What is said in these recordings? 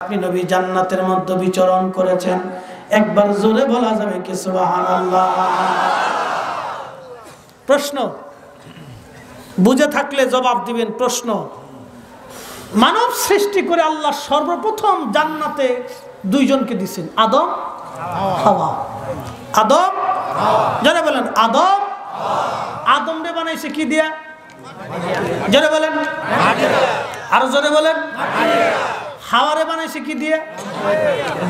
আপনি নবী জান্নাতের মধ্যে বিচরণ করেছেন, একবার জোরে বলা যাবে কি সুবহানাল্লাহ? প্রশ্ন বুঝে থাকলে জবাব দিবেন। প্রশ্ন, মানব সৃষ্টি করে আল্লাহ সর্বপ্রথম জান্নাতে দুইজনকে দিয়েছেন, আদম হাওয়া। আদম, জোরে বলেন আদম। আদম রে বানাইছে কি দিয়া? জোরে বলেন, আরো জোরে বলেন। হাওয়ারে বানাইছে কি দিয়ে?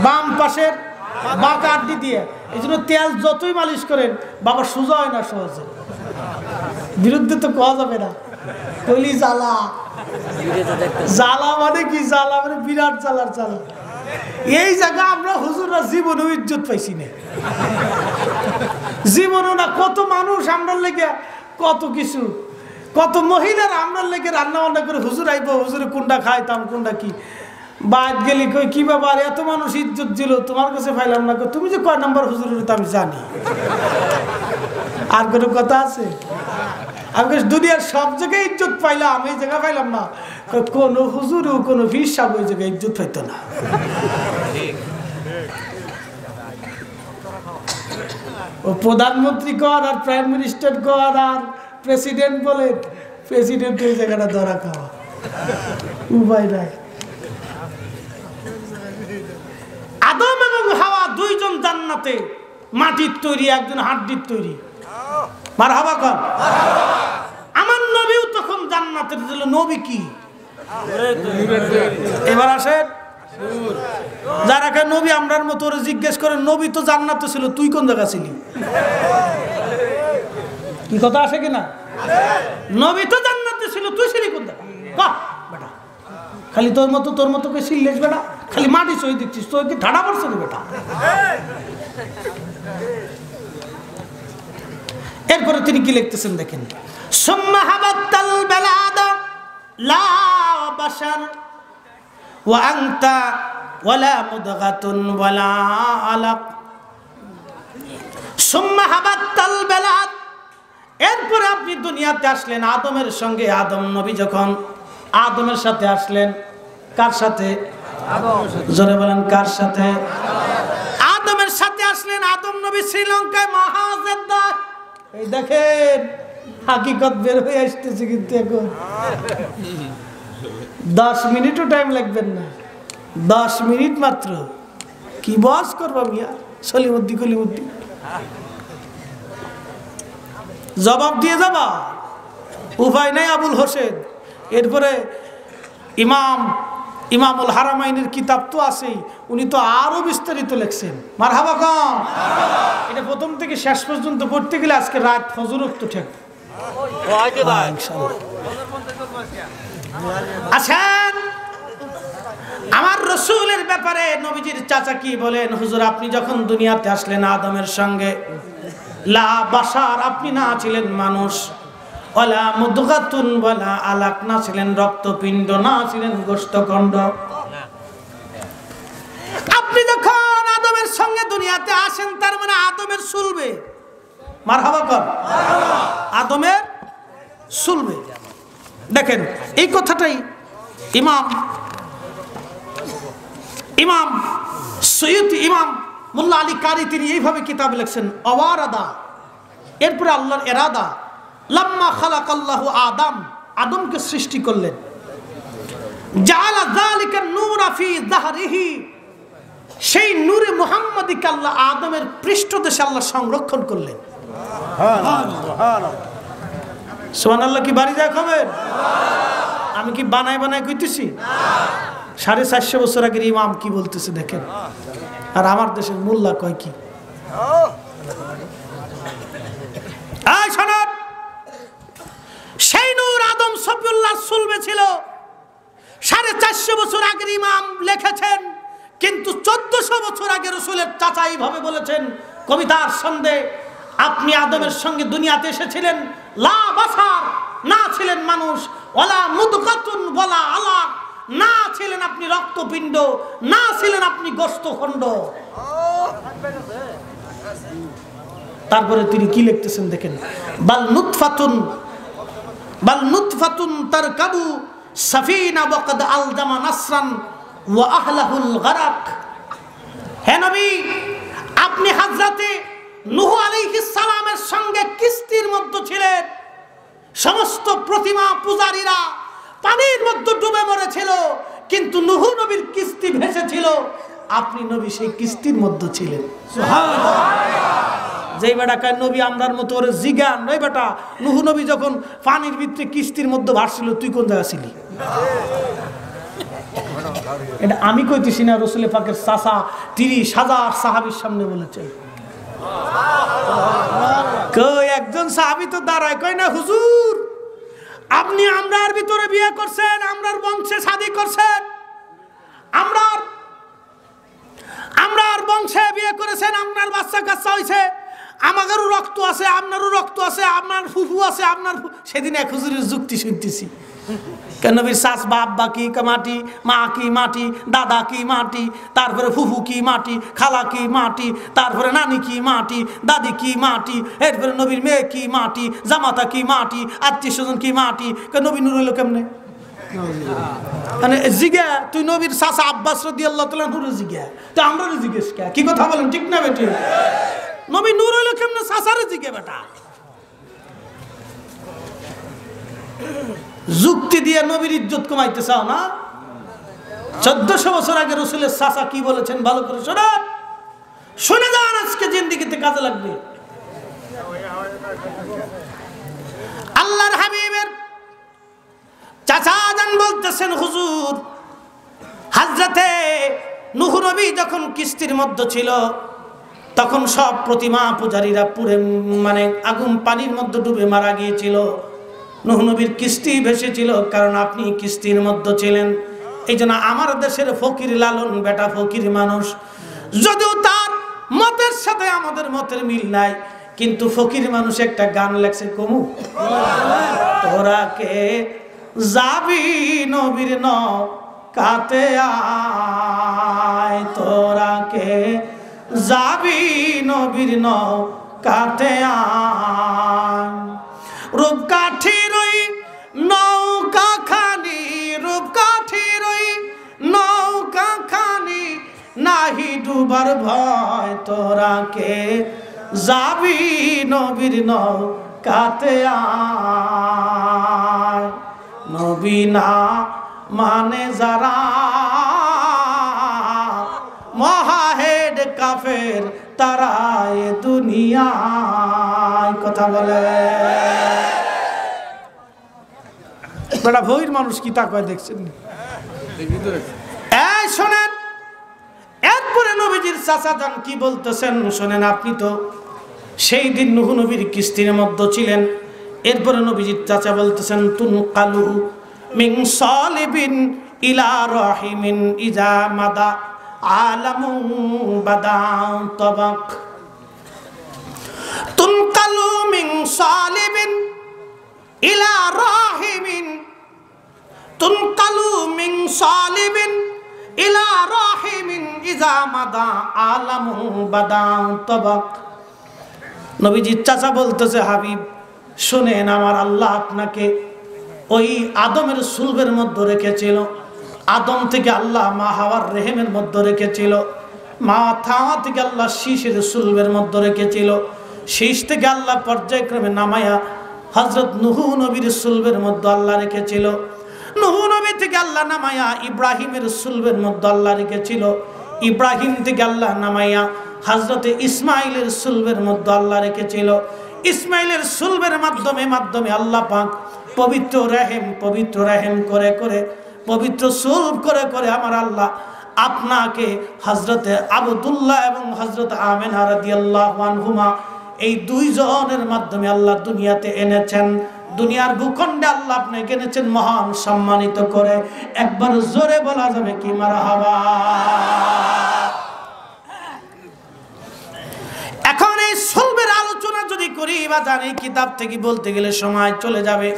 বাম পাশের বাঁকা আড্ডি দিয়ে। এই জন্য তেল যতই মালিশ করেন বাবা সোজা হয় না সহজে। বিরুদ্ধে তো কোয়া যাবে না, কইলি জ্বালা। জ্বালা মানে কি? জ্বালা মানে বিরাট জ্বালার জ্বালা। এই জায়গা আমরা হুজুররা জীবনেও ইজ্জত পাইছি না, জীবনও না। কত মানুষ আমরার লেগে কত কিছু, কত মহিলারা আমরার লেগে রান্না বান্না করে হুজুর আইব, হুজুরে কোনটা খাইতাম কোনটা কি। বাদ গেলি কই কি ব্যাপার, এত মানুষ ইজ্জত দিল তোমার কাছে পাইলাম না, তুমি যে কয় নাম্বার হুজুরের তো আমি জানি। আর কোনো কথা আছে? আমি দুনিয়ার সব জায়গায় ইজ্জত পাইলাম, এই জায়গা পাইলাম না। কোন হুজুর কোন ফির সাহেব ওই জায়গায় ইজ্জত পাইতো না। ও প্রধানমন্ত্রী কর আর প্রাইম মিনিস্টার কর আর প্রেসিডেন্ট বলে, প্রেসিডেন্ট এই জায়গাটা ধরা খাওয়া উপায় নাই। আদম এবং হাওয়া দুইজন জান্নাতে, মাটির তৈরি, একজন হাড্ডির তৈরি। মারহাবা কর। আমার নবীও তখন জান্নাতের ছিল। নবী কি? এবার আসেন যারা কে নবী আমরার মতো জিজ্ঞেস করেন, নবী তো জান্নাতে ছিল, তুই কোন জায়গা ছিলি? কি কথা আসে কিনা? নবী তো জান্নাতে ছিল, তুই ছিলি কোন জায়গা? বাহ বেটা, খালি তোর মতো কে ছিলিস বেটা? খালি মাটি সই দিচ্ছিস, তোর কি ঠাড়া পড়ছে রে বেটা? এরপরে তিনি কি লিখতেছেন দেখেন, সুম্মা হাবাতাল বালাদা লা বাশার ওয়া আনতা ওয়ালা মুদগাতুন ওয়ালা আলাক। সুম্মা হাবাতাল বালাদ, এরপরে আপনি দুনিয়াতে আসলেন আদমের সঙ্গে। আদম নবী যখন আদমের সাথে আসলেন, কার সাথে? জোরে বলেন কার সাথে? আদমের সাথে আসলেন। আদম নবী শ্রীলঙ্কায় মহাজেদ্দা। এই দেখেন হাকিকত বের হয়ে আসতেছে, কিন্তু এখন 10 মিনিটও টাইম লাগবেন না, 10 মিনিট মাত্র। কি বস করবা মিয়া? সলিমুদ্দি কলিমুদ্দি জবাব দিয়ে যাবা, উপায় নাই। আবুল হোসেন, এরপরে ইমামুল হারামাইনের কিতাব তো আছেই, উনি তো আরো বিস্তারিত লিখছেন। মারহাবা কম। এটা প্রথম থেকে শেষ পর্যন্ত পড়তে গেলে আজকে রাত ফজর তো ঠিক। আছেন আমার রসুলের ব্যাপারে নবীজির চাচা কি বলেন? হুজুর আপনি যখন দুনিয়াতে আসলেন আদমের সঙ্গে, লা বাশার, আপনি না ছিলেন মানুষ, ওয়ালা মুদগাতুন ওয়ালা আলাক, না ছিলেন রক্তপিণ্ড, না ছিলেন গোশতখণ্ড। আপনি যখন আদমের সঙ্গে দুনিয়াতে আসেন, তার মানে আদমের সুলবে। মারহাবা কর। আদমের সুলবে। দেখেন এই কথাটাই ইমাম সৈয়দ ইমাম মোল্লা আলী কারি তিনি এইভাবে কিতাব লিখছেন, অওয়ারাদা। এরপরে আল্লাহর এরাদা, লাম্মা খালাকাল্লাহু আদম, আদমকে সৃষ্টি করলেন। জাআলা যালিকা নূরা ফি যাহরিহি, সেই নূরে মুহাম্মাদিকে আল্লাহ আদমের পৃষ্ঠদেশে আল্লাহ সংরক্ষণ করলেন। সুবহানাল্লাহ। সুবহানাল্লাহ কি বাড়ি যায় খবর? আমি কি বানায় কইতেছি? 450 বছর আগের ইমাম কি বলতেছে দেখেন, আর আমার দেশের মোল্লা কয় কি? সেই নূর আদম সফিউল্লাহর সুলবে ছিল। 450 বছর আগের ইমাম লিখেছেন, কিন্তু 1400 বছর আগে রাসূলের চাচা এইভাবে বলেছেন কবিতার ছন্দে, আপনি আদমের সঙ্গে দুনিয়াতে এসেছিলেন, লা বাশার, না ছিলেন মানুষ, ওয়ালা মুদগাতুন ওয়ালা আলাক, না ছিলেন আপনি রক্তপিণ্ড, না ছিলেন আপনি গোশতখণ্ড। তারপরে তিনি কি লিখতেছেন দেখেন, বাল নুতফাতুন তারকাবু সাফিনা ওয়াকাদ আলজামা নাসরান ওয়া আহলাহুল গারাক। হে নবী, আপনি হযরতে নূহ আলাইহিস সালামের সঙ্গে কিস্তির মধ্যে ছিলেন। সমস্ত প্রতিমা পূজারীরা পানির মধ্যে ডুবে মরেছিল, কিন্তু নূহ নবীর কিস্তি ভেসেছিল, আপনি নবী সেই কিস্তির মধ্যে ছিলেন। যেই বেটা কয় নবী আমরার মতো ওরে জিগান, নয় বেটা নূহ নবী যখন পানির ভিতরে কিস্তির মধ্যে ভাসছিল তুই কোন জায়গা ছিলি? এটা আমি কইতেছি না, রাসূল পাকের চাচা ৩০,০০০ সাহাবীর সামনে বলেছেন। কই একজন সাহাবী তো দাঁড়ায় কয় না, হুজুর আপনি আমরার ভিতরে বিয়ে করছেন, আমরার বংশে শাদী করছেন, আমরার বংশে বিয়ে করেছেন, আপনার বাচ্চা কাচ্চা হইছে, আমাদেরও রক্ত আছে, আপনারও রক্ত আছে, আপনার ফুফু আছে, আপনার সেদিন এক হুজুরের যুক্তি শুনতেছি। কেন নবীর শাস বাবা কি মাটি, মা কি মাটি, দাদা কি মাটি, তারপরে ফুফু কি মাটি, খালা কি মাটি, তারপরে নানি কি মাটি, দাদি কি মাটি, এরপরে নবীর মেয়ে কি মাটি, জামাতা কি মাটি, আত্মীয় স্বজন কি মাটি। নবী নূর হইল কেমনে? মানে জিজ্ঞা তুই নবীর চাচা আব্বাস রাদিয়াল্লাহু তাআলা নূর জিজ্ঞা, তো আমরা জিজ্ঞেস কে? কি কথা বলেন, ঠিক না বেটি? নবী নূর হইল কেমনে চাচারে জিজ্ঞা বেটা? যুক্তি দিয়ে নবীর ইজ্জত কমাইতে চাও না? 1400 বছর আগে রাসূলের চাচা কি বলেছেন ভালো করে শোনেন, শুনে যান, আজকে জিন্দেগিতে কাজে লাগবে। আল্লাহর হাবিবের চাচা জান বলতেছেন, হুজুর হযরতে নূহ নবী যখন কিস্তির মধ্যে ছিল তখন সব প্রতিমা পূজারীরা পুড়ে মানে আগুন পানির মধ্যে ডুবে মারা গিয়েছিল। নূহ নবীর কিস্তি ভেসেছিল, কারণ আপনি কিস্তির মধ্যে ছিলেন। এই জন্য আমার দেশের ফকির লালন বেটা ফকির মানুষ, যদিও তার মতের সাথে আমাদের মতের মিল নাই, কিন্তু ফকির মানুষ একটা গান লেখছে, কমু তোরা কে যাবি নবীর নৌকাতে আয়, তোরা কে যাবি নবীর নৌকাতে আয়, রূপকাঠির ওই নৌকা খানি, রূপকাঠির ওই নৌকা খানি, নাহি ডুবার ভয়, তোরা কে যাবি নবীর নৌকাতে আয়। নবী না মানে যারা মহাহেড কাফের, তারা এ দুনিয়ায় কথা বলে। বেটা ভৈর মানুষ কি তা কয় দেখছেন? এই শোনেন, এরপরে নবীজির চাচা যান কি বলতেছেন শোনেন। আপনি তো সেই দিন নূহ নবীর কিস্তির মধ্যে ছিলেন। এরপরে নবীজির চাচা বলতেছেন, তুনকালু মিন সালিবিন ইলা রাহিমিন ইজা মাদা আলামু বাদা তাবাক, তুনকালু মিন সালিবিন ইলা রাহিমিন, তুনকালু মিন সালিবিন ইলা রাহিমিন ইজা মাদা আলামু বাদা তাবাক। নবীজির চাচা বলতেছে, হাবিব শোনেন, আমার আল্লাহ আপনাকে ওই আদমের সুলবের মধ্যে রেখেছিল, আদম থেকে আল্লাহ মা হাওয়ার রেহেমের মধ্যে রেখেছিল, মা হাওয়া থেকে আল্লাহ শীষের সুলবের মধ্যে রেখেছিল, শীষ থেকে আল্লাহ পর্যায়ক্রমে নামায়া হযরত নূহ নবীর সুলবের মধ্যে আল্লাহ রেখেছিল, নূহ নবী থেকে আল্লাহ নামায়া ইব্রাহিমের সুলবের মধ্যে আল্লাহ রেখেছিল, ইব্রাহিম থেকে আল্লাহ নামায়া হযরতে ইসমাইলের সুলবের মধ্যে আল্লাহ রেখেছিল, ইসমাইলের সুলবের মাধ্যমে আল্লাহ পাক পবিত্র রেহেম করে করে পবিত্র সুলব করে করে আমার আল্লাহ আপনাকে হযরতে আব্দুল্লাহ এবং হযরত আমিনা রাদিয়াল্লাহু আনহুমা এই দুইজনের মাধ্যমে আল্লাহ দুনিয়াতে এনেছেন। দুনিয়ার ভূখণ্ডে আল্লাহ আপনাকে এনেছেন মহান সম্মানিত করে। একবার জোরে বলা যাবে কি মারহাবা। এখন এই সুলবের আলোচনা যদি করি বা জানি, কিতাব থেকে বলতে গেলে সময় চলে যাবে।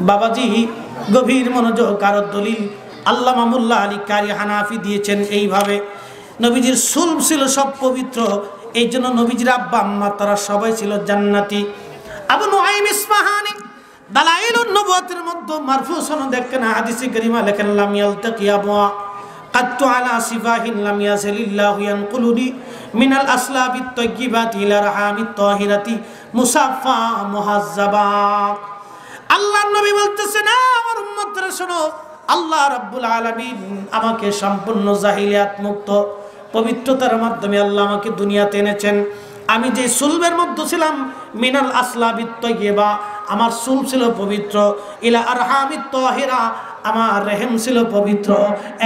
বাবাজি গভীর মনোযোগ। আর দলিল আল্লামা মোল্লা আলী কারি হানাফি দিয়েছেন এইভাবে, নবীজির সুলব ছিল সব পবিত্র, এই জন্য নবীজির আব্বা আম্মা তারা সবাই ছিল জান্নাতি। আবু নুআইম ইসফাহানি দালাইলুন নবুওয়াতের মধ্যে মারফু সনদ দেখেন, হাদিসে কারিমা লেখেন, লাম ইয়ালতাকি আবওয়া قدت على سفاه لم يزل الله ينقلني من الأسلاب الطيبات إلى رحام الطاهرة মুসাফা মুহাজ্জাবা। আল্লাহর নবী বলতেছেন, আমার উম্মতরা শোনো, আল্লাহ রাব্বুল আলামিন আমাকে সম্পূর্ণ জাহিলিয়াত মুক্ত পবিত্রতার মাধ্যমে আল্লাহ আমাকে দুনিয়াতে এনেছেন। আমি যে সুলবের মধ্যে ছিলাম, মিনাল আসলাবিত তাইয়্যিবা, আমার সুল ছিল পবিত্র, ইলা আরহামিত তাহিরা, আমার রেহেম ছিল পবিত্র।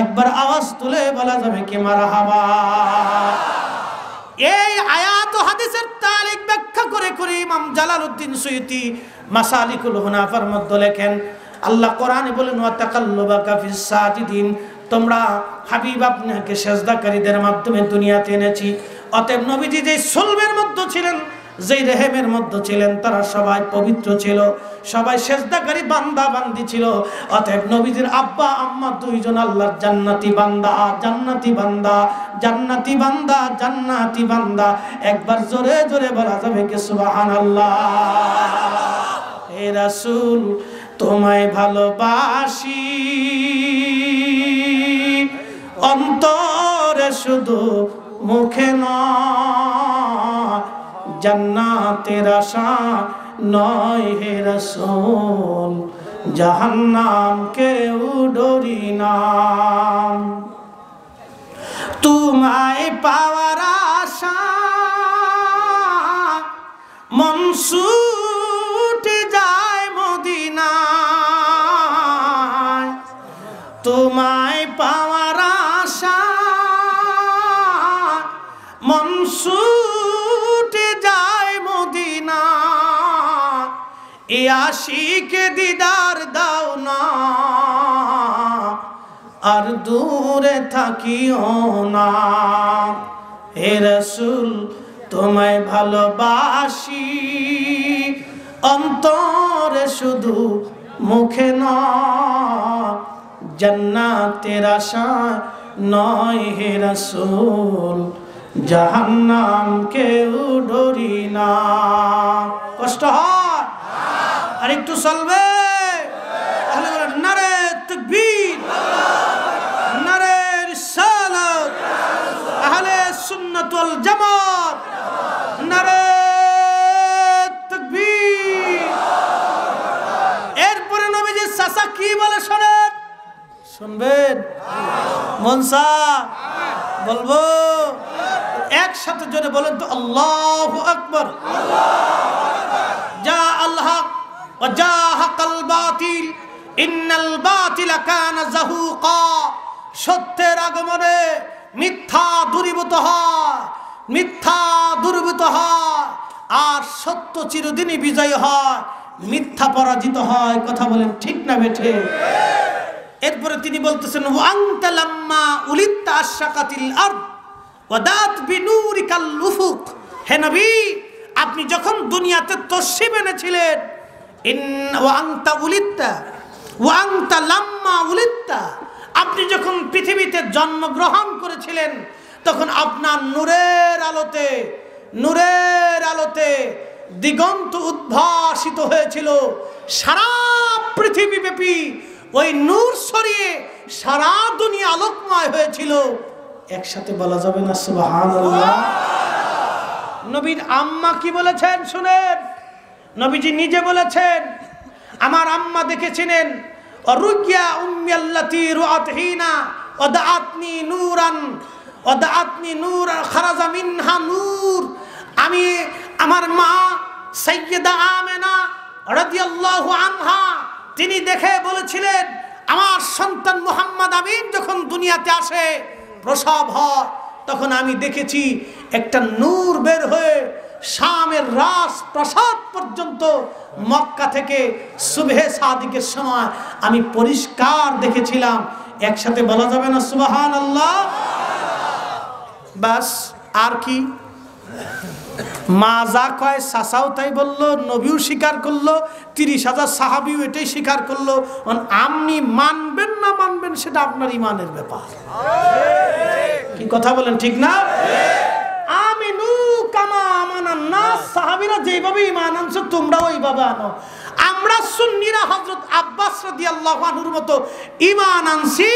একবার আওয়াজ তুলে বলা যাবে কি মারহাবা। এই আয়াত ও হাদিসের তালিক ব্যাখ্যা করে করে ইমাম জালালউদ্দিন সুয়ুতি মাসালিকুল হুনাফার মধ্যে লেখেন, আল্লাহ কোরআনে বলেন, ওয়া তাকাল্লুবাকা ফিস সাজিদিন, তোমরা হাবিব আপনাকে সেজদাকারীদের মাধ্যমে দুনিয়াতে এনেছি। অতএব নবীজি যে সুলবের মধ্যে ছিলেন, যেই রেহেমের মধ্যে ছিলেন, তারা সবাই পবিত্র ছিল, সবাই সেজদাকারী বান্দা বান্দি ছিল। অতএব নবীজির আব্বা আম্মা দুইজন আল্লাহর জান্নাতি বান্দা, জান্নাতি বান্দা, জান্নাতি বান্দা, জান্নাতি বান্দা। একবার জোরে জোরে বলা যাবে কি সুবহানাল্লাহ। হে রাসূল, তোমায় ভালোবাসি, অন্তরে শুধু, মুখে নয়, জান্নাতের আশা নয় হে রাসূল, জাহান্নাম কেউ ডরি না। তোমায় পাওয়ার আশা মন ছুটে যায় মদিনায়, তোমায় পাওয়ার আশা মন ছুটে যায় মদিনা। এ আশিকে দিদার দাও না, আর দূরে থাকিও না। হে রাসূল, তোমায় ভালোবাসি, অন্তরে শুধু, মুখে নয়, জান্নাতের আশা নয় হে রাসূল, জাহান্নাম কেউ ডরি না। কষ্ট হয়? আর একটু চলবে? তাহলে বলেন নারে তাকবীর, নারে রিসালাত, আহলে সুন্নাত ওয়াল জামাত, নারে তাকবীর। এরপরে নবীজি চাচা কি বলে শোনেন, শুনবেন? মনসা বলবো একসাথে জোরে বলেন তো, আল্লাহু আকবার। যা আল হক ওয়া জাহাকাল বাতিল, ইন্নাল বাতিলা কানা যাহুকা। সত্যের আগমনে মিথ্যা দূরীভূত হয়, মিথ্যা দূরীভূত হয়, আর সত্য চিরদিনই বিজয় হয়, মিথ্যা পরাজিত হয়। কথা বলেন ঠিক না বেঠে? এরপরে তিনি বলতেছেন, ওয়া আনতা লাম্মা উলিদতা আশরাকাতিল আরদ ওয়া দাত বিনুরিকাল উফুক। হে নবী, আপনি যখন দুনিয়াতে তশরিফ এনেছিলেন, ওয়া আনতা উলিদতা ওয়া আনতা লাম্মা উলিদতা, আপনি যখন পৃথিবীতে জন্মগ্রহণ করেছিলেন, তখন আপনার নূরের আলোতে, নূরের আলোতে দিগন্ত উদ্ভাসিত হয়েছিল। সারা পৃথিবীব্যাপী ওই নূর ছড়িয়ে সারা দুনিয়া আলোকময় হয়েছিল। একসাথে বলা যাবে না সুবহানাল্লাহ? নবীর আম্মা কি বলেছেন শুনেন। নবীজি নিজে বলেছেন, আমার আম্মা দেখেছিলেন, রুকিয়া উম্মি আল্লাতী রুআতহিনা ওয়াদাআতনি নূরান ওয়াদাআতনি নূরা খারাজা মিনহা নূর। আমি, আমার মা সাইয়্যিদা আমেনা রাদিয়াল্লাহু আনহা, তিনি দেখে বলেছিলেন, আমার সন্তান মুহাম্মদ আমিন যখন দুনিয়াতে আসে, প্রসব হয়, তখন আমি দেখেছি একটা নূর বের হয়ে শামের রাজ প্রাসাদ পর্যন্ত, মক্কা থেকে সুবহে সাদিকের সময় আমি পরিষ্কার দেখেছিলাম। একসাথে বলা যাবে না সুবহানাল্লাহ? বাস আর কি? মা যা কয় চাচাও তাই বললো, নবীও স্বীকার করলো, 30,000 সাহাবিও এটাই স্বীকার করলো। আপনি মানবেন না মানবেন সেটা আপনার ইমানের ব্যাপার। কি কথা বলেন ঠিক না? আমিনু কামা আমানান নাস, সাহাবীরা যেভাবে ঈমান আনছে তোমরাও ওইভাবে আনো। আমরা সুন্নিরা হযরত আব্বাস রাদিয়াল্লাহু আনহুর মতো ঈমান আনছি।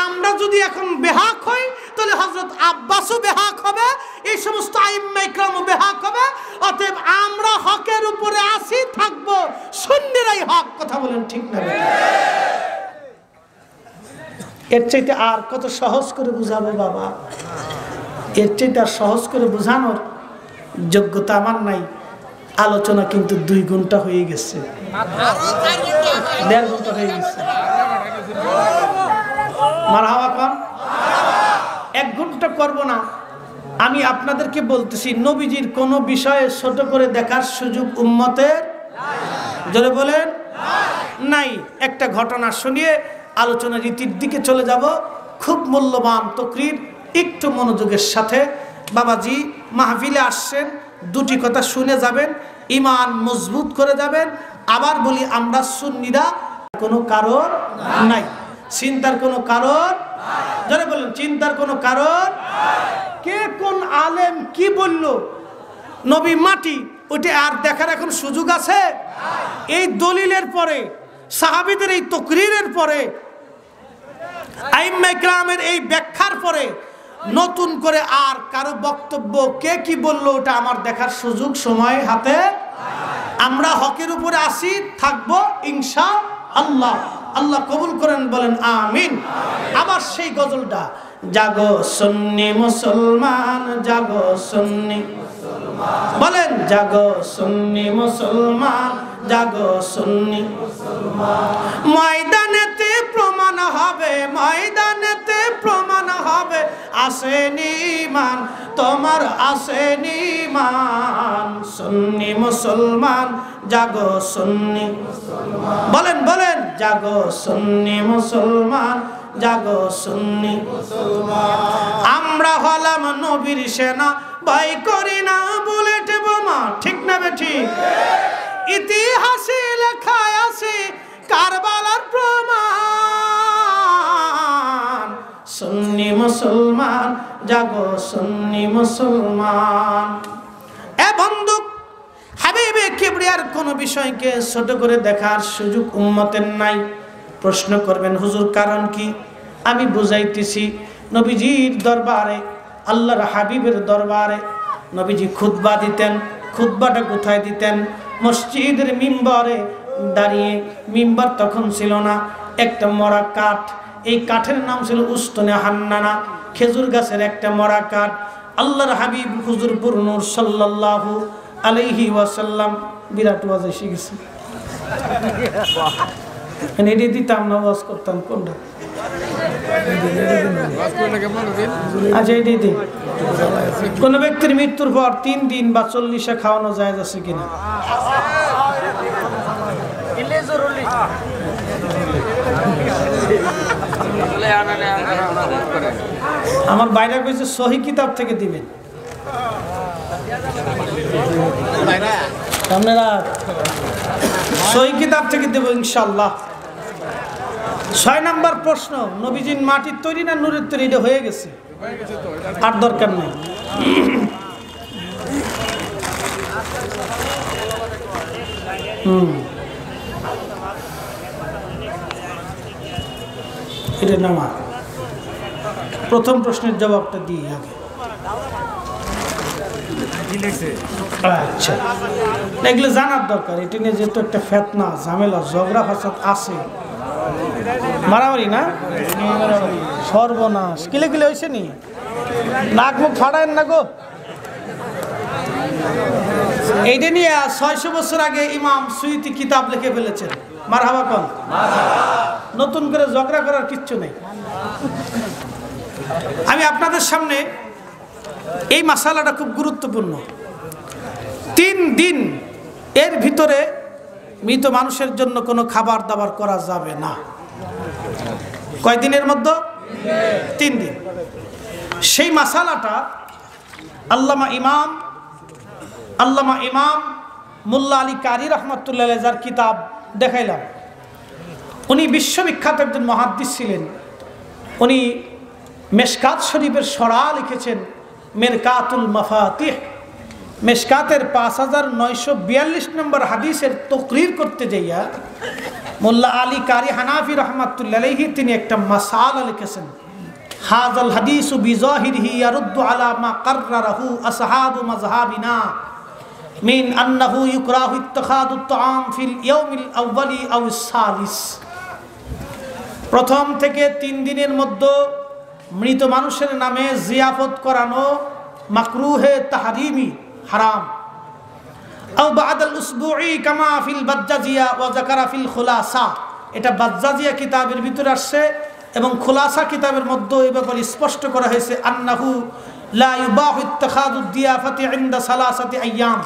আমরা আমরা যদি এখন বেহাক হই তাহলে হযরত আব্বাসও বেহাক হবে, এই সমস্ত আইম্মা ইকরামও বেহাক হবে। অতএব আমরা হকের উপরে আসি, থাকবো, সুন্নিরাই হক। কথা বলেন ঠিক না? এর চাইতে আর কত সহজ করে বুঝাবো বাবা? এর চাইতে আর সহজ করে বোঝানোর যোগ্যতা আমার নাই। আলোচনা কিন্তু 2 ঘন্টা হয়ে গেছে, 1.5 ঘন্টা হয়ে গেছে। মারহাবা কোন? 1 ঘন্টা করব না। আমি আপনাদেরকে বলতেছি, নবীজির কোন বিষয়ে ছোট করে দেখার সুযোগ উম্মতের জোরে বলেন নাই। একটা ঘটনা শুনিয়ে আলোচনা রীতির দিকে চলে যাব। খুব মূল্যবান তকরির, একটু মনোযোগের সাথে। বাবাজি মাহফিলে আসছেন, 2টি কথা শুনে যাবেন, ঈমান মজবুত করে যাবেন। আবার বলি, আমরা সুন্নিরা কোনো কারণ নাই, চিন্তার কোনো কারণ, যারা বলেন চিন্তার কোনো কারণ। কে কোন আলেম কি বলল, নবী মাটি, ওটা আর দেখার এখন সুযোগ আছে? এই দলিলের পরে, সাহাবীদের এই তকরিরের পরে, আইম্মা ইকরামের এই ব্যাখ্যার পরে নতুন করে আর কারো বক্তব্য কে কি বললো ওটা আমার দেখার সুযোগ সময় হাতে। আমরা হকের উপরে আসি, থাকবো ইনশাআল্লাহ। আল্লাহ কবুল করেন, বলেন আমিন। আবার সেই গজলটা, জাগো সুন্নি মুসলমান, জাগো সুন্নি, বলেন জাগো সুন্নি মুসলমান, জাগো সুন্নি মুসলমান। ময়দানেতে প্রমাণ হবে, ময়দানেতে প্রমাণ হবে, আসেনি ঈমান তোমার, আসেনি ঈমান। সুন্নি মুসলমান, জাগো সুন্নি মুসলমান, বলেন বলেন জাগো সুন্নি মুসলমান, জাগো সুন্নি মুসলমান। আমরা হলাম নবীর সেনা, ভয় করি না বুলেট বোমা, ঠিক না বেঠিক? ইতিহাসে লেখা আছে কারবালার প্রমাণ। সুন্নি মুসলমান, জাগো সুন্নি মুসলমান। এ বন্ধু, হাবিবে কিবরিয়ার কোন বিষয়কে ছোট করে দেখার সুযোগ উম্মতের নাই। প্রশ্ন করবেন, হুজুর কারণ কি? আমি বুঝাইতেছি। নবীজির দরবারে, আল্লাহর হাবিবের দরবারে নবীজি খুতবা দিতেন। খুতবাটা কোথায় দিতেন? মসজিদের মিম্বরে দাঁড়িয়ে। মিম্বর তখন ছিল না, একটা মরা কাঠ। এই কাঠের নাম ছিল উস্তনে হান্নানা, খেজুর গাছের একটা মরা কাঠ। আল্লাহর হাবিব হুজুর নূর সাল্লাল্লাহু আলাইহি ওয়াসাল্লাম, বিরাট ওয়াজ এসে গেছে, এটি দিতাম না, ওয়াজ করতাম কোনটা? আচ্ছা, এটি দিন। কোন ব্যক্তির মৃত্যুর পর 3 দিন বা 40 খাওয়ানো যায় আছে কিনা? আমার বাইরে কইছে সহি কিতাব থেকে দিবেন। আপনারা সহি কিতাব থেকে দেব ইনশাআল্লাহ। 6 নম্বর প্রশ্ন, নবীজির মাটির তৈরি না নূরের তৈরি? এটা হয়ে গেছে, আর দরকার নেই। এটা নামা। প্রথম প্রশ্নের জবাবটা দিই আগে। আচ্ছা, এগুলো জানার দরকার। এটা নিয়ে যেহেতু একটা ফেতনা, ঝামেলা, ঝগড়া ফাসাদ আছে, মারামারি না, সর্বনাশ। কিলে কিলে হয়েছে নি, নাক মুখ ফাড়ায় না গো। এইটা নিয়ে 600 বছর আগে ইমাম সুয়ুতি কিতাব লিখে ফেলেছেন। মারহাবা কোন? নতুন করে ঝগড়া করার কিচ্ছু নেই। আমি আপনাদের সামনে এই মাসালাটা খুব গুরুত্বপূর্ণ। 3 দিন এর ভিতরে মৃত মানুষের জন্য কোনো খাবার দাবার করা যাবে না। কয় দিনের মধ্যে? 3 দিন। সেই মাসালাটা আল্লামা ইমাম মোল্লা আলী কারি রহমতুল্লাহ যার কিতাব দেখাইলাম, উনি বিশ্ববিখ্যাত একজন মুহাদ্দিস ছিলেন। উনি মেশকাত শরীফের সরা লিখেছেন, মেরকাতুল মাফাতিহ। মেশকাতের 5942 নম্বর হাদিসের তকরির করতে যাইয়া মোল্লা আলী কারি হানাফি রহমাতুল্লাহ আলাইহি তিনি একটা মাসালা লিখেছেন। হাযাল হাদিসু বিযাহিরিহি ইয়ারুদ্দু আলা মা কাররারাহু আসহাবু মাযহাবিনা মিন আন্নাহু ইউকরাহু ইত্তিখাদুত তাআম ফিল ইয়াউমিল আউয়ালি আও সালিস। প্রথম থেকে 3 দিনের মধ্যে মৃত মানুষের নামে জিয়াফত করানো মাকরুহে তাহরিমি, হারাম। আও বাদাল উসবুই কামা ফিল বাজ্জাজিয়া ওয়া যাকারা ফিল খুলাসা, এটা বাজ্জাজিয়া কিতাবের ভিতরে আসছে এবং খুলাসা কিতাবের মধ্যে এই ব্যাপারে স্পষ্ট করা হয়েছে আন্নাহু লা ইউবাহু ইত্তিখাদুদ দিয়াফাতি ইনদা সালাসাতি আইয়াম,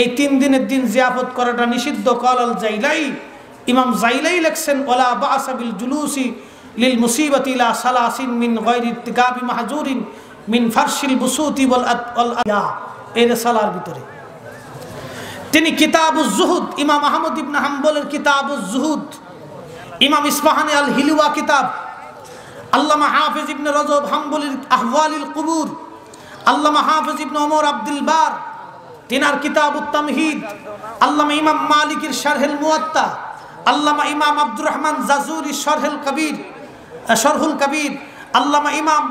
এই 3 দিনের দিন জিয়াফত করাটা নিষিদ্ধ। ক্বালাল জাইলাই, ইমাম জাইলাই লেখছেন ওয়ালা বা'সা বিল জুলুসি লিল মুসিবাতি লা সালাসিন মিন গায়রি ইত্তিকাবি মাহজুরিন মিন ফারশিল বুসুতি ওয়াল আয়া, এই রিসালার ভিতরে তিনি কিতাবুজ জুহুদ, ইমাম আহমদ ইবনে হাম্বলের কিতাবুজ জুহুদ, ইমাম ইসফাহানি আল হিলওয়া কিতাব, আল্লামা হাফিজ ইবনে রজব হাম্বলির আহওয়ালিল কুবুর, আল্লামা হাফিজ ইবনে ওমর আব্দুল বার তিনার কিতাবুত তামহিদ, আল্লামা ইমাম মালিকের শারহুল মুওয়াত্তা, আল্লামা ইমাম আব্দুর রহমান জাজুরি শারহুল কবির, আল্লামা ইমাম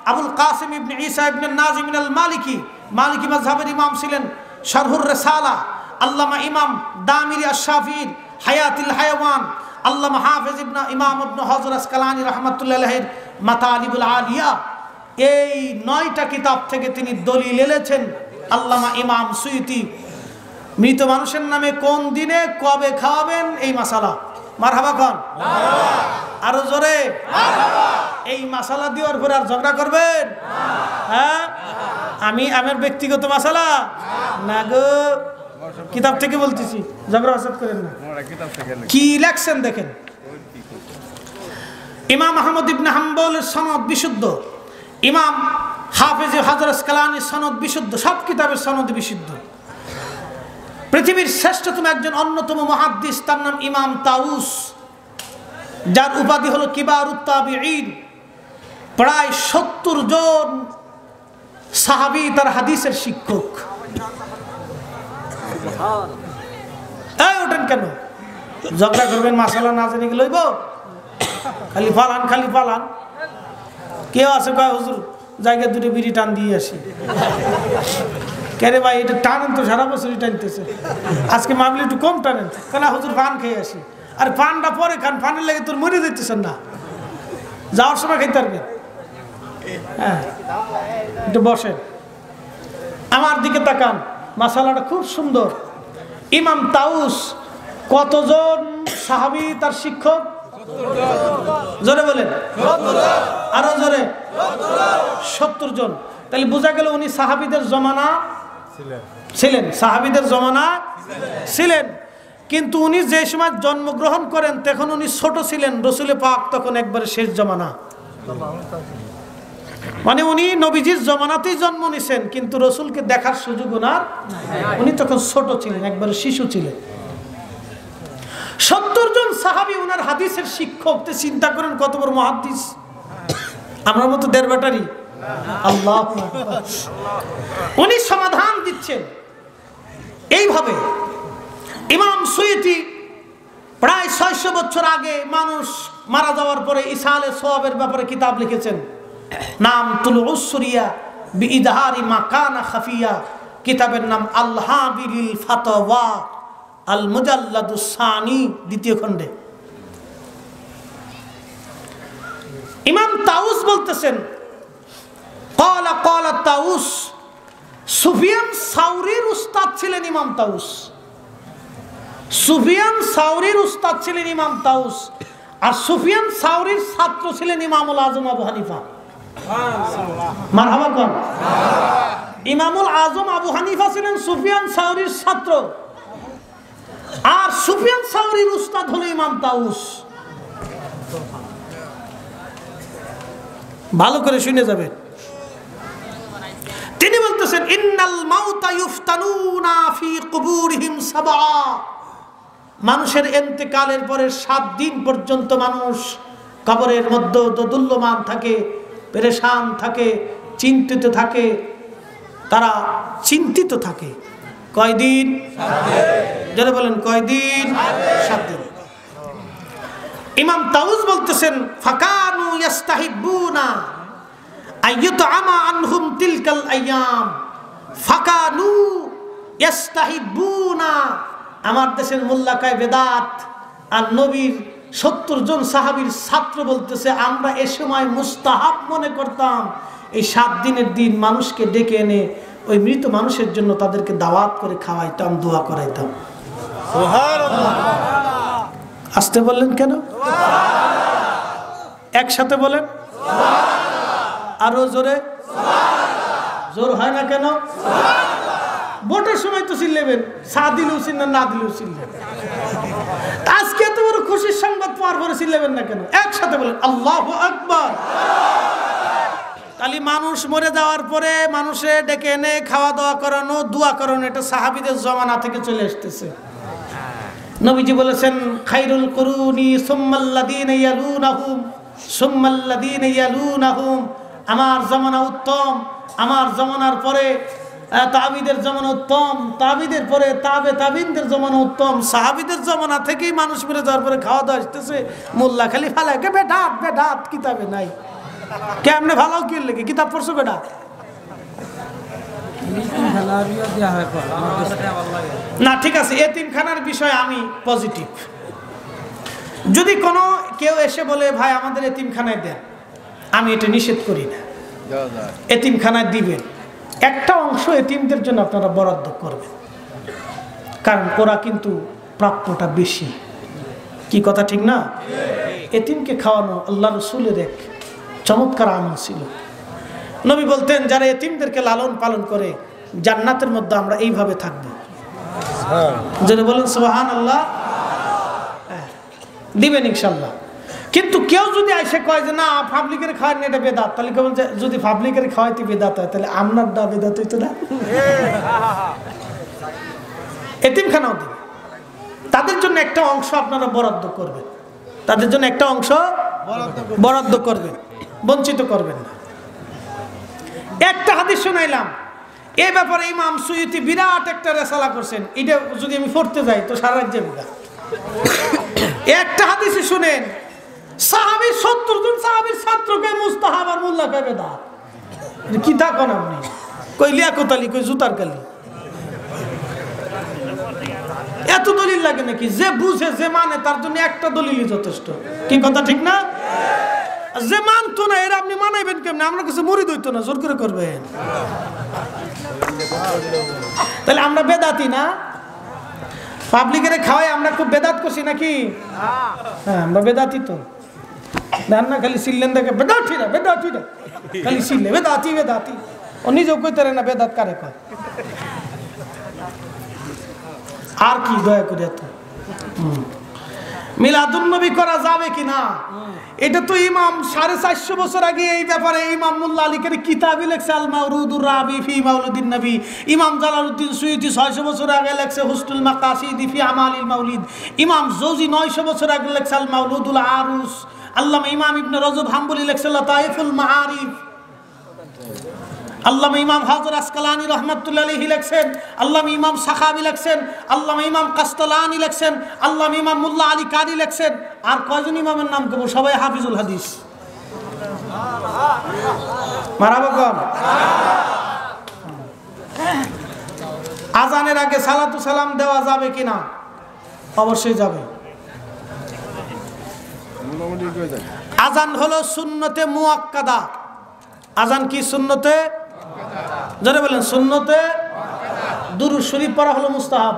আবুল কাসিম ইবনে ঈসা ইবনে নাজিম আল মালিকি, মালিকি মাযহাবের ইমাম ছিলেন, শারহুর রিসালা, আল্লামা ইমাম দামিরি আশ-শাফিঈর হায়াতুল হায়াওয়ান, আল্লামা হাফিজ ইমাম ইবনে হজর আসকালানি রাহমাতুল্লাহি আলাইহির মাতালিবুল আলিয়া, এই 9টা কিতাব থেকে তিনি দলিল এনেছেন। আল্লামা ইমাম সুয়ুতি মৃত মানুষের নামে কোন দিনে কবে খাওয়াবেন এই মাসালা, মারহাবা কোন, আরো জোরে মারহাবা, এই মাসালা দেওয়ার পরে আর ঝগড়া করবেন? হ্যাঁ, আমার ব্যক্তিগত মাসালা না গো, কিতাব থেকে বলতেছি, ঝগড়া হাসাদ করেন না। কি লেখছেন দেখেন, ইমাম আহমদ ইবনে হাম্বলের সনদ বিশুদ্ধ, ইমাম হাফিজ হজর আসকালানির সনদ বিশুদ্ধ, সব কিতাবের সনদ বিশুদ্ধ। পৃথিবীর শ্রেষ্ঠতম একজন অন্যতম মুহাদ্দিস, তার নাম ইমাম তাউস, যার উপাধি হলো কিবারুত তাবিঈন। প্রায় 70 জন সাহাবী তার হাদিসের শিক্ষক। এই ওঠেন কেন, ঝগড়া করবেন? মাসালা না জানি লইব, খালি ফালান। কেউ আছে কয় হুজুর জায়গা দুটো বিড়ি টান দিয়ে আসি। কেরে ভাই এটা টানেন তো, সারা বছরই টানতেছে, আজকে মামলি একটু কম টানেন কেন? হুজুর পান খেয়ে আসি। আর পানটা পরে খান, পানের লেগে তোর মরে দিতেছেন না, যাওয়ার সময় খাইতে পারবেন। হ্যাঁ, একটু বসেন, আমার দিকে তাকান, মাসালাটা খুব সুন্দর। ইমাম তাউস কতজন সাহাবী তার শিক্ষক? জোরে বলেন, আরো জোরে, 70 জন। তাহলে বোঝা গেল উনি সাহাবীদের জমানা ছিলেন, সাহাবীদের জমানা ছিলেন। কিন্তু উনি যে সময় জন্মগ্রহণ করেন তখন উনি ছোট ছিলেন, রসুল পাক তখন একবারে শেষ জমানা, মানে উনি নবীজির জমানাতেই জন্ম নিছেন, কিন্তু রসুলকে দেখার সুযোগ ওনার, উনি তখন ছোট ছিলেন, একবারে শিশু ছিলেন। 70 জন সাহাবী ওনার হাদিসের শিক্ষক। চিন্তা করেন কত বড় মুহাদ্দিস, আমরা মতো 1.5 ব্যাটারি। আল্লাহু আকবার। উনি সমাধান দিচ্ছেন এইভাবে। ইমাম সুয়ুতি প্রায় 600 বছর আগে মানুষ মারা যাওয়ার পরে ইসালে সওয়াবের ব্যাপারে কিতাব লিখেছেন, নাম তুলুস সুরিয়া বিইদহারি মা কানা খাফিয়া, কিতাবের নাম আল হাবিলিল ফাতাওয়া আল মুজাল্লাদুস সানি, 2য় খণ্ডে। ইমাম তাউস বলতেছেন, ক্বালা তাউস, সুফিয়ান সাউরির উস্তাদ ছিলেন ইমাম তাউস, সুফিয়ান সাউরির উস্তাদ ছিলেন ইমাম তাউস, আর সুফিয়ান সাউরির ছাত্র ছিলেন ইমামুল আজম আবু হানিফা। মারহাবা কোন? ইমামুল আজম আবু হানিফা ছিলেন সুফিয়ান সাউরির ছাত্র, আর সুফিয়ান সাউরির উস্তাদ হলো ইমাম তাউস। ভালো করে শুনে যাবেন। তিনি বলতেছেন, ইন্নাল মাউতা ইফতানুনা ফি কুবুরিহিম 7, মানুষের ইন্তেকালের পরে 7 দিন পর্যন্ত মানুষ কবরের মধ্যে দোদুল্যমান থাকে, পেরেশান থাকে, চিন্তিত থাকে, তারা চিন্তিত থাকে। কয়দিন? 7 দিন। যারা বলেন কয়দিন? 7 দিন। ইমাম তাউস বলতেছেন, ফাকানু ইস্তাহিবুনা আইয়ুতআমা আনহুম তিলকাল আইয়াম ফাকানু ইস্তাহিবুনা। আমার দেশের মোল্লাকায় বেদাত আর নবীর 70 জন সাহাবীর ছাত্র বলতেছে আমরা এ সময় মুস্তাহাব মনে করতাম এই 7 দিনের দিন মানুষকে ডেকে এনে ওই মৃত মানুষের জন্য তাদেরকে দাওয়াত করে খাওয়াইতাম, দোয়া করাইতাম। সুবহানাল্লাহ। আসতে বললেন কেন? একসাথে বলেন আরো জোরে। জোর হয় না কেন? ভোটের সময় তো চিল্লেবেন, সা দিলেও চিল্লেন, না দিলেও চিল্লেন। আজকে এত বড় খুশির সংবাদ পাওয়ার পরে চিল্লেবেন না কেন? একসাথে বলেন আল্লাহু আকবার। তাহলে মানুষ মরে যাওয়ার পরে মানুষে ডেকে এনে খাওয়া দাওয়া করানো, দোয়া করানো, এটা সাহাবীদের জমানা থেকে চলে আসতেছে। নবীজি বলেছেন খায়রুল কুরুনি সুম্মাল্লাযীনা ইয়ালুনাহুম সুম্মাল্লাযীনা ইয়ালুনাহুম। আমার জামানা উত্তম, আমার জামানার পরে তাবিদের জামানা উত্তম, তাবিদের পরে তাবে তাবিনদের জামানা উত্তম। সাহাবীদের জামানা থেকেই মানুষ মরে যাওয়ার পরে খাওয়া দাওয়া আসতেছে। মোল্লা খালি ফালাকে বেদাত বেদাত, কিতাবে নাই। কেমনে ভালো কি লেগে কিতাব পড়ছো বেটা? না ঠিক আছে, এতিমখানার বিষয়ে আমি পজিটিভ। যদি কোনো কেউ এসে বলে ভাই আমাদের এতিমখানায় দেন, আমি এটা নিষেধ করি না। এতিমখানায় দিবেন, একটা অংশ এতিমদের জন্য আপনারা বরাদ্দ করবেন, কারণ ওরা কিন্তু প্রাপ্যটা বেশি। কি কথা ঠিক না? এতিমকে খাওয়ানো আল্লাহ রাসূলের এক চমৎকার আমল ছিল। নবী বলতেন যারা এতিমদেরকে লালন পালন করে জান্নাতের মধ্যে আমরা এইভাবে থাকবো। যদি বলেন সুবহানাল্লাহ, দিবেন ইনশাল্লাহ। কিন্তু কেউ যদি এসে কয় যে না পাবলিকের খাওয়ান এটা বেদাত, তাহলে কেমন? যদি পাবলিকের খাওয়াইতে বেদাত হয় তাহলে আপনার দা বেদাত হইতো না? এতিমখানাও দিবে, তাদের জন্য একটা অংশ আপনারা বরাদ্দ করবেন, তাদের জন্য একটা অংশ বরাদ্দ করবেন, বঞ্চিত করবেন না। একটা হাদিস শুনাইলাম এই ব্যাপারে, ইমাম সুয়ুতি বিরাট একটা রেসালা করছেন। এটা যদি আমি পড়তে যাই তো সারা রাত যাবে। একটা হাদিসে শুনেন, সাহাবী 70 জন সাহাবীর ছাত্রকে মুস্তাহাব আর মোল্লা কে বেদাত। কি তা কোন আপনি কই লিয়াকত আলী কই জুতার কালি, এত দলিল লাগে নাকি? যে বুঝে যে মানে তার জন্য একটা দলিলই যথেষ্ট। কি কথা ঠিক না? যে মানতো না এরা আপনি মানাইবেন কেমনে? আমরা কাছে মুরিদ হইতো না, জোর করে করবেন। তাহলে আমরা বেদাতি না? পাবলিকের খাওয়াই আমরা খুব বেদাত করছি নাকি? হ্যাঁ আমরা বেদাতি তো। না খালি সিললেন দেখে বেদাতিরা বেদাতিরা খালি সিললে বেদাতি বেদাতি, ও নিজেও কইতে না বেদাত কারে কয়। আর কি দয়া করে এত মিলাদুন নবী করা যাবে কিনা? এটা তো ইমাম 450 বছর আগে এই ব্যাপারে ইমাম মোল্লা আলীকের কিতাবই লেখছে আল মাওরুদুর রাবি ফি মাউলিদিন নবী। ইমাম জালালউদ্দিন সুয়ুতি 600 বছর আগে লেখছে হুসনুল মাকাসিদ ফি আমালিল মাউলিদ। ইমাম জৌজি 900 বছর আগে লেখছে আল মাউলুদুল আরুস। আল্লামা ইমাম ইবনে রজব হাম্বলি লেখছে লাতাইফুল মাআরিফ। আল্লামা ইমাম হাজর আসকালানি রহমাতুল্লাহ আলাইহি লেখছেন, আল্লামা ইমাম সাখাবি লেখছেন, আল্লামা ইমাম কাস্তালানি লেখছেন, আল্লামা ইমাম মোল্লা আলী কারি লেখছেন। আর কয়জন ইমামের নাম কেবল? সবাই হাফিজুল হাদিস। মারাবা কোন? আজানের আগে সালাতু সালাম দেওয়া যাবে কিনা? অবশ্যই যাবে। আজান হলো সুন্নতে মুআক্কাদা। আজান কি সুন্নতে? যারা বলেন সুন্নতে। দুরূদ শরীফ পড়া হলো মুস্তাহাব।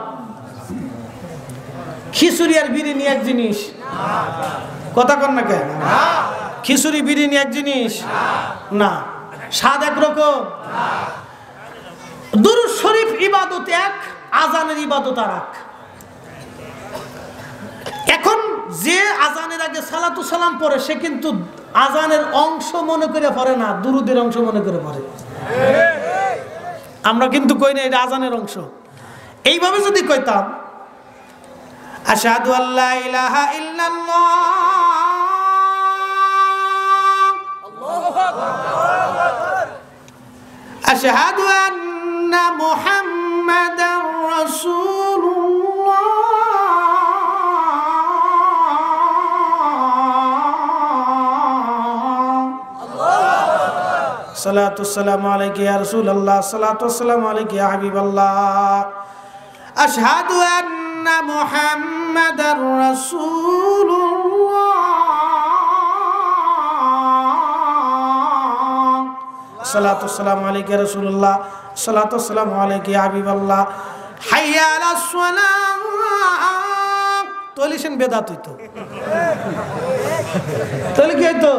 খিচুড়ি আর বিরিয়ানি এক জিনিস? কথা কন না কেন? খিচুড়ি বিরিয়ানি এক জিনিস না, স্বাদ একরকম। দুরূদ শরীফ ইবাদত এক, আজানের ইবাদত আর এক। এখন যে আজানের আগে সালাতু সালাম পড়ে সে কিন্তু আজানের অংশ মনে করে পড়ে না, দুরুদের অংশ মনে করে পড়ে। আমরা কিন্তু কই না এটা আজানের অংশ। এইভাবে যদি কইতাম আশহাদু আল্লা ইলাহা ইল্লাল্লাহ আল্লাহু আকবার আশহাদু আন্না মুহাম্মাদার রাসূলুল্লাহ সালাতু সালামু আলাইকা ইয়া রাসূলুল্লাহ, সালাতু সালামু আলাইকা ইয়া হাবিবাল্লাহ, আশহাদু আন্না মুহাম্মাদার রাসূলুল্লাহ, সালাতু সালামু আলাইকা ইয়া রাসূলুল্লাহ, সালাতু সালামু আলাইকা ইয়া হাবিবাল্লাহ, হাইয়া আলাস সালাহ। তলিছেন বেদাত হইতো, তাহলে কি হইতো?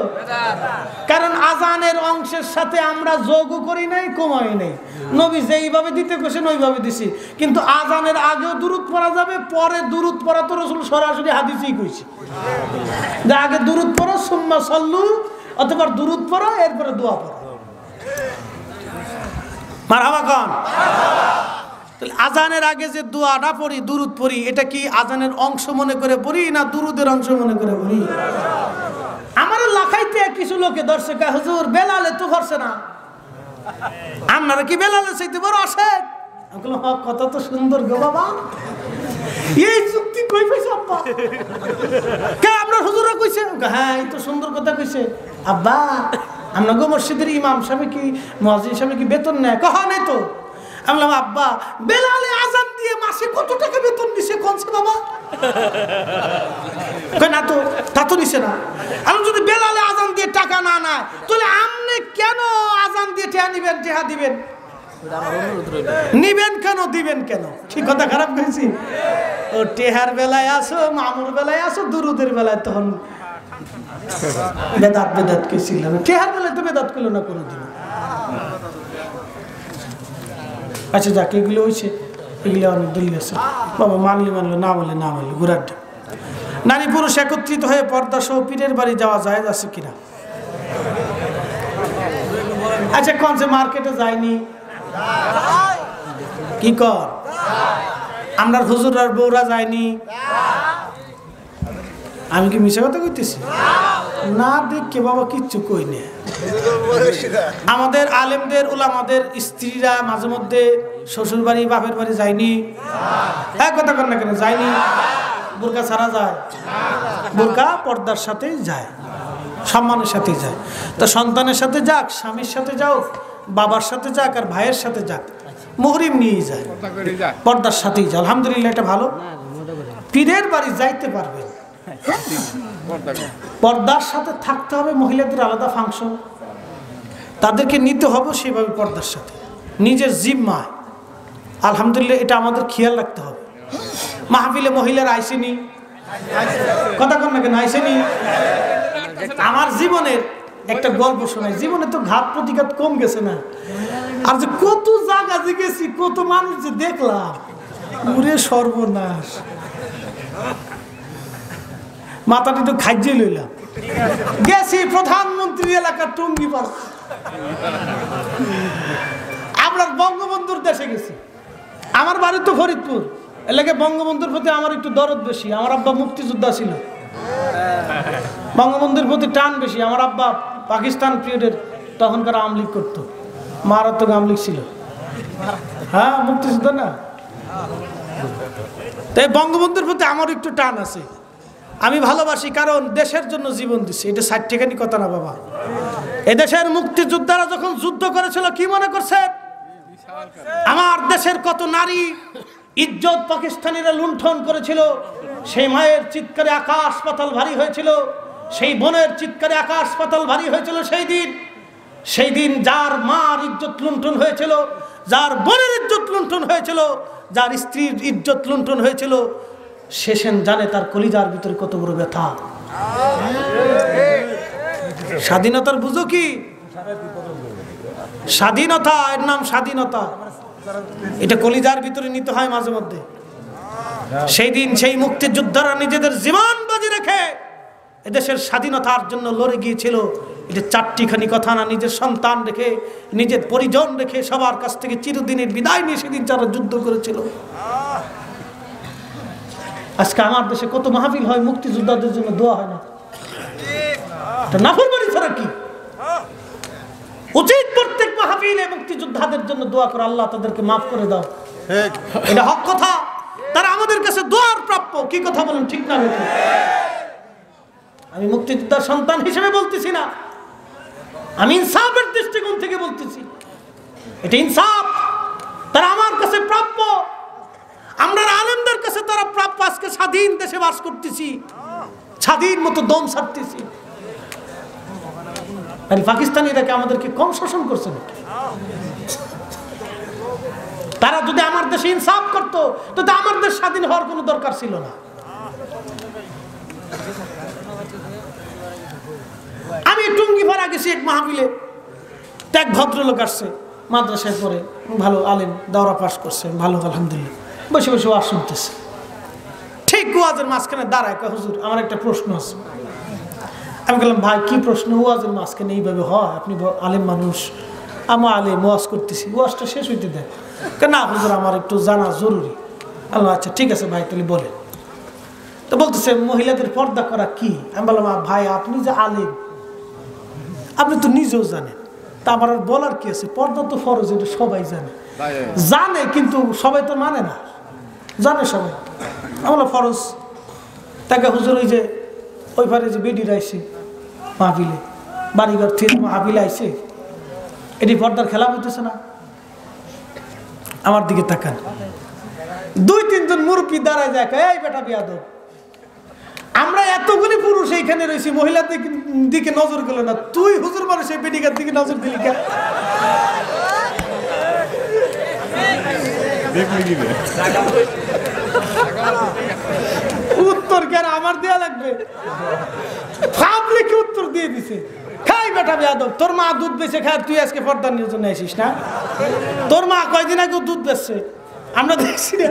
কারণ আজানের অংশের সাথে আমরা যোগও করি নাই, কমাই নাই। নবী যেইভাবে দিতে কইছেন ওইভাবে দিছি, কিন্তু আজানের আগেও দুরূদ পড়া যাবে, পরে দুরূদ পড়া তো রাসূল সরাসরি হাদিসেই কইছে যে আগে দুরূদ পড়ো সুম্মা সাল্লু, অথবা দুরূদ পড়ো এরপরে দোয়া পড়ো। মারহাবা কোন? আজানের আগে যে দোয়াটা পড়ি, দুরূদ পড়ি, এটা কি আজানের অংশ মনে করে পড়ি না দুরূদের অংশ মনে করে পড়ি? আমার লাখাইতে কিছু লোকে দর্শক, হুজুর বেলালে তো করছে না, আপনারা কি বেলালে চাইতে বড় আসে? কথা তো সুন্দর গো বাবা, এই যুক্তি কই পাইছো আব্বা? কে আপনার হুজুরা কইছে? হ্যাঁ, এই তো সুন্দর কথা কইছে আব্বা। আমরা গো মসজিদের ইমাম সাহেব কি মুয়াজ্জিন সাহেব কি বেতন নেয়? কহা নাই তো। আমি বললাম আব্বা বেলালে আজান দিয়ে মাসে কত টাকা বেতন নিছে কোনছে বাবা? না তো, তা তো নিছে না। আমি যদি বেলালে আজান দিয়ে টাকা না নেয় তাহলে আপনি কেন আজান দিয়ে টেহা নিবেন, টেহা দিবেন? নিবেন কেন, দিবেন কেন? ঠিক কথা খারাপ করেছি? ও টেহার বেলায় আসো, মামুর বেলায় আসো, দুরুদের বেলায় তখন বেদাত বেদাত কইছিলাম। টেহার বেলায় তো বেদাত করলো না কোনোদিন। আচ্ছা যাক, এগুলো হয়েছে, এগুলো অনেক দলিল আছে বাবা, মানলি মানলো, না মানলে না মানলো, ঘুরার। নারী পুরুষ একত্রিত হয়ে পর্দা সহ পীরের বাড়ি যাওয়া যায় আছে কিনা? আচ্ছা কোন সে মার্কেটে যায়নি কি কর? আমরা হুজুরার বউরা যায়নি? আমি কি মিশা কথা কইতেছি? না দেখে বাবা কিচ্ছু কই না। আমাদের আলেমদের উলামাদের স্ত্রীরা মাঝে মধ্যে শ্বশুর বাড়ি বাপের বাড়ি যায়নি? এক কথা কর না কেন, যায়নি? বোরকা ছাড়া যায়? বোরকা পর্দার সাথেই যায়, সম্মানের সাথেই যায়। তো সন্তানের সাথে যাক, স্বামীর সাথে যাও, বাবার সাথে যাক, আর ভাইয়ের সাথে যাক, মুহরিম নিয়ে যায়, পর্দার সাথেই যায়। আলহামদুলিল্লাহ, এটা ভালো। পীরের বাড়ি যাইতে পারবে, পর্দার সাথে থাকতে হবে। মহিলাদের আলাদা ফাংশন, তাদেরকে নিতে হবে সেভাবে পর্দার সাথে, নিজের জিম্মায়। আলহামদুলিল্লাহ, এটা আমাদের খেয়াল রাখতে হবে। মাহফিলে মহিলারা আইসেনি, কথা কন না কেন, আইসেনি? আমার জীবনের একটা গল্প শোনাই। জীবনে তো ঘাত প্রতিঘাত কম গেছে না, আর যে কত জায়গা যে গেছি, কত মানুষ যে দেখলাম, পুরে সর্বনাশ। মাথাটি তো খাইজে লইলাম। গেছি প্রধানমন্ত্রী এলাকার টঙ্গিপাড়া, আমরা বঙ্গবন্ধুর দেশে গেছি। আমার বাড়ি তো ফরিদপুর, এলাকায় বঙ্গবন্ধুর প্রতি আমার একটু দরদ বেশি। আমার আব্বা মুক্তিযোদ্ধা ছিল, বঙ্গবন্ধুর প্রতি টান বেশি। আমার আব্বা পাকিস্তান পিরিয়ডের তখনকার আমলিগ করতো, মারাত্মক আমলিগ ছিল। হ্যাঁ, মুক্তিযোদ্ধা না, তাই বঙ্গবন্ধুর প্রতি আমার একটু টান আছে। আমি ভালোবাসি, কারণ দেশের জন্য জীবন দিচ্ছে। এটা 60 টাকানি কথা না বাবা। এদেশের মুক্তিযোদ্ধারা যখন যুদ্ধ করেছিল, কি মনে করছে আমার দেশের কত নারী ইজ্জত পাকিস্তানিরা লুণ্ঠন করেছিল? সেই মায়ের চিৎকারে আকাশ পাতাল ভারী হয়েছিল, সেই বোনের চিৎকারে আকাশ পাতাল ভারী হয়েছিল। সেই দিন যার মার ইজ্জত লুণ্ঠন হয়েছিল, যার বোনের ইজ্জত লুণ্ঠন হয়েছিল, যার স্ত্রীর ইজ্জত লুণ্ঠন হয়েছিল, শেষেন জানে তার কলিজার ভিতরে কত বড় ব্যথা। স্বাধীনতার বুঝো কি? স্বাধীনতা, এর নাম স্বাধীনতা। এটা কলিজার ভিতরে নিতে হয় মাঝে মধ্যে। সেই দিন সেই মুক্তিযোদ্ধারা নিজেদের জীবন বাজি রেখে এদেশের স্বাধীনতার জন্য লড়ে গিয়েছিল। এটা চারটিখানি কথা না, নিজের সন্তান রেখে, নিজের পরিজন রেখে, সবার কাছ থেকে চিরদিনের বিদায় নিয়ে সেদিন যারা যুদ্ধ করেছিল। আজকে আমার দেশে কত মাহফিল হয়, মুক্তিযোদ্ধাদের জন্য দোয়া হয় না। নাফরমানি ছাড়া কি? উচিত প্রত্যেক মাহফিলে মুক্তিযোদ্ধাদের জন্য দোয়া করে, আল্লাহ তাদেরকে মাফ করে দাও। এটা হক কথা, তারা আমাদের কাছে দোয়ার প্রাপ্য। কি কথা বলেন, ঠিক না? আমি মুক্তিযোদ্ধার সন্তান হিসেবে বলতেছি না, আমি ইনসাফের দৃষ্টিকোণ থেকে বলতেছি, এটা ইনসাফ, তারা আমার কাছে প্রাপ্য, আমরা আলেমদের কাছে তারা প্রাপ্য। আজকে স্বাধীন দেশে বাস করতেছি, স্বাধীন মতো দম ছাড়তেছি, আর পাকিস্তানিরা কি আমাদেরকে কম শোষণ করছে নাকি? তারা যদি আমার দেশে ইনসাফ করতো তো আমার দেশ স্বাধীন হওয়ার কোনো দরকার ছিল না। আমি টুঙ্গিপাড়া গেছি এক মাহফিলে, এক ভদ্রলোক আসছে, মাদ্রাসায় পড়ে, ভালো আলেম, দাওরা পাস করছে, ভালো আলহামদুলিল্লাহ, বসে বসে ওয়াজ শুনতেছে। ঠিক ওয়াজের মাঝখানে দাঁড়ায়, কয় হুজুর আমার একটা প্রশ্ন আছে। আমি বললাম ভাই কি প্রশ্ন? ওয়াজের মাঝখানে এইভাবে হয়? আপনি আলেম মানুষ, আমার আলেম ওয়াজ করতেছি, ওয়াজটা শেষ হইতে দেন। না হুজুর আমার একটু জানা জরুরি। আল্লাহ আচ্ছা ঠিক আছে ভাই তাহলে বলেন। তো বলতেছে মহিলাদের পর্দা করা কি? আমি বললাম ভাই আপনি যে আলেম, আপনি তো নিজেও জানেন, তা আমার আর বলার কি আছে? পর্দা তো ফরজ, এটা সবাই জানে, জানে কিন্তু সবাই তো মানে না, জানে সবাই। আমরা ফরজ। তাকে হুজুর ওই যে ওই পারে যে বেডি রাইছে মাহফিলে, বাড়িঘর থেকে মাহফিলে আইছে, এটি পর্দার খেলা হইতেছে না? আমার দিকে তাকান, 2-3 জন মুরব্বি দাঁড়ায় যায়, এই বেটা বিয়াদব, আমরা এতগুলি পুরুষ এইখানে রয়েছি, মহিলাদের দিকে নজর গেল না, তুই হুজুর মানুষ এই বেডিকার দিকে নজর দিলি কেন? উত্তর কেন আমার দেয়া লাগবে? পাবলিক উত্তর দিয়ে দিছে, খাই বেটা বেয়াদব, তোর মা দুধ বেচে খায়, তুই আজকে পর্দার নিউজ নিয়ে আসিস না? তোর মা কয়দিন আগে দুধ বেচছে, আমরা দেখছি না।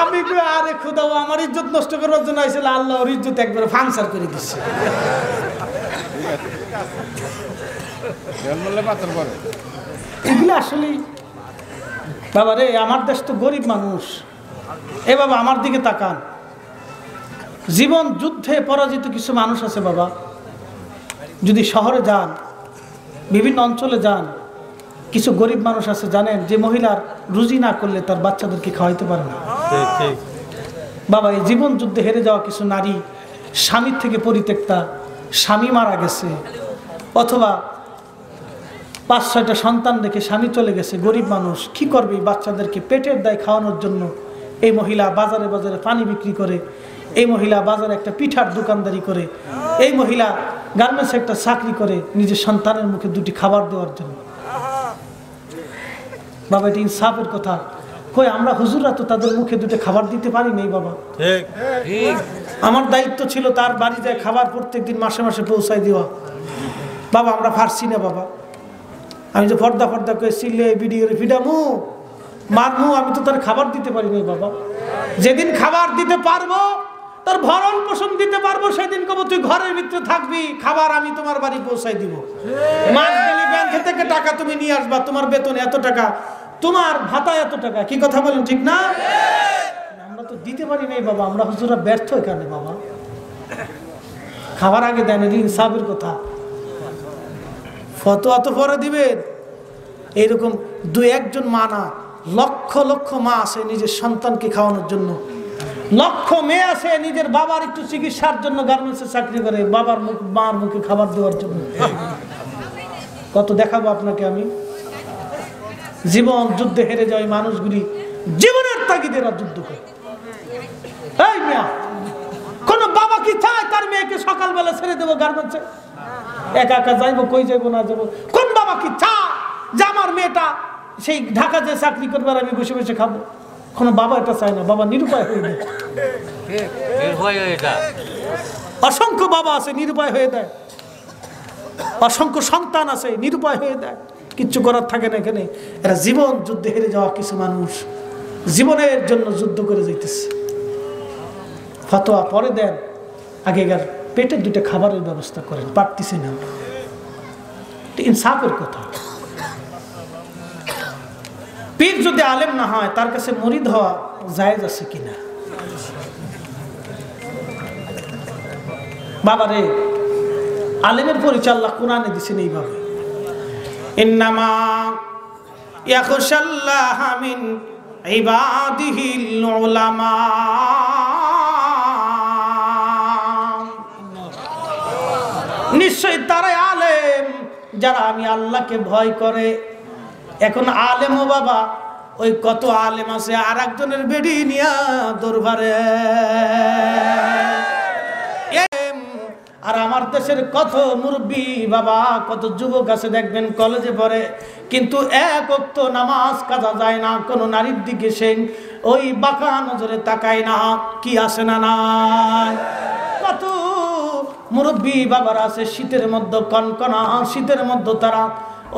আমি আরে খুদাও আমার ইজ্জত নষ্ট করার জন্য আইছিল, আল্লাহ ওর ইজ্জত একবারে ফাংশন করে দিচ্ছে। এগুলো আসলে বাবা রে, আমার দেশ তো গরিব মানুষ। এ বাবা আমার দিকে তাকান, জীবন যুদ্ধে পরাজিত কিছু মানুষ আছে বাবা, যদি শহরে যান, বিভিন্ন অঞ্চলে যান, কিছু গরিব মানুষ আছে জানেন, যে মহিলার রুজি না করলে তার বাচ্চাদেরকে খাওয়াইতে পারে না। বাবা এই জীবন যুদ্ধে হেরে যাওয়া কিছু নারী, স্বামীর থেকে পরিত্যক্তা, স্বামী মারা গেছে, অথবা 5-6টা সন্তান রেখে স্বামী চলে গেছে, গরিব মানুষ কি করবে? এই বাচ্চাদেরকে পেটের দায় খাওয়ানোর জন্য এই মহিলা বাজারে বাজারে পানি বিক্রি করে, এই মহিলা বাজারে একটা পিঠার দোকানদারি করে, এই মহিলা গার্মেন্টসে একটা চাকরি করে নিজের সন্তানের মুখে 2টি খাবার দেওয়ার জন্য। বাবা এটা ইনসাফের কথা। কই আমরা হুজুররা তো তাদের মুখে 2টা খাবার দিতে পারি নাই বাবা। আমার দায়িত্ব ছিল তার বাড়ি যায় খাবার প্রত্যেকদিন মাসে মাসে পৌঁছায় দেওয়া। বাবা আমরা পারছি না বাবা, আমি যে পর্দা করে সিলে ভিডিও ভিডামু মারমু, আমি তো তার খাবার দিতে পারি নাই বাবা। যেদিন খাবার দিতে পারবো, তার ভরণ পোষণ দিতে পারবো, সেদিন কব তুই ঘরের ভিতরে থাকবি, খাবার আমি তোমার বাড়ি পৌঁছাই দিব। মাস গেলে ব্যাংক থেকে টাকা তুমি নিয়ে আসবা, তোমার বেতন এত টাকা, তোমার ভাতা এত টাকা। কি কথা বলেন ঠিক না? আমরা তো দিতে পারি নাই বাবা, আমরা হুজুররা ব্যর্থ এখানে বাবা। খাবার আগে দেন, এটা ইনসাফের কথা। ফতোয়া তো পরে দিবেন। এইরকম 2-1 জন মা না, লক্ষ লক্ষ মা আছে নিজের সন্তানকে খাওয়ানোর জন্য, লক্ষ মেয়ে আছে নিজের বাবার একটু চিকিৎসার জন্য গার্মেন্টসে চাকরি করে, বাবার মার মুখে খাবার দেওয়ার জন্য। কত দেখাবো আপনাকে আমি? জীবন যুদ্ধে হেরে যায় মানুষগুলি, জীবনের তাগিদে যুদ্ধ করে। এই মিয়া, কোন বাবা কি চায় তার মেয়েকে সকালবেলা ছেড়ে দেবো গার্মেন্টসে? একা একা যাইবো, কই যাইবো না যাবো? কোন বাবা কি চায় যে আমার মেয়েটা সেই ঢাকা যে চাকরি করবে আর আমি বসে বসে খাবো? কোন বাবা এটা চায় না। বাবা নিরুপায় হয়ে যায়। অসংখ্য বাবা আছে নিরুপায় হয়ে দেয়, অসংখ্য সন্তান আছে নিরুপায় হয়ে দেয়, কিচ্ছু করার থাকে না। এখানে এরা জীবন যুদ্ধে হেরে যাওয়া কিছু মানুষ জীবনের জন্য যুদ্ধ করে যাইতেছে। ফতোয়া পরে দেন, আগেকার পেটের 2টা খাবারের ব্যবস্থা করেন, পারতেছি না। ইনসাফের কথা। পীর যদি আলেম না হয়, তার কাছে মুরিদ হওয়া জায়েজ আছে কিনা? বাবারে আলেমের পরিচয় আল্লাহ কোরআনে দিছেন এইভাবে, ইন্নামা ইয়াখশাল্লাহা মিন ইবাদিহিল উলামা। নিশ্চয় তারাই আলেম যারা আমি আল্লাহকে ভয় করে। এখন আলেমও বাবা ওই কত আলেম আছে আর একজনের বেডি নিয়া দরবারে। আর আমার দেশের কত মুরব্বী বাবা, কত যুবক আছে দেখবেন কলেজে পড়ে, কিন্তু এক ওয়াক্ত নামাজ কাজা যায় না, কোনো নারীর দিকে সে ওই বাঁকা নজরে তাকায় না। কি আছে না নাই? কত মুরব্বী বাবার আছে শীতের মধ্যে কনকনা, শীতের মধ্যে তারা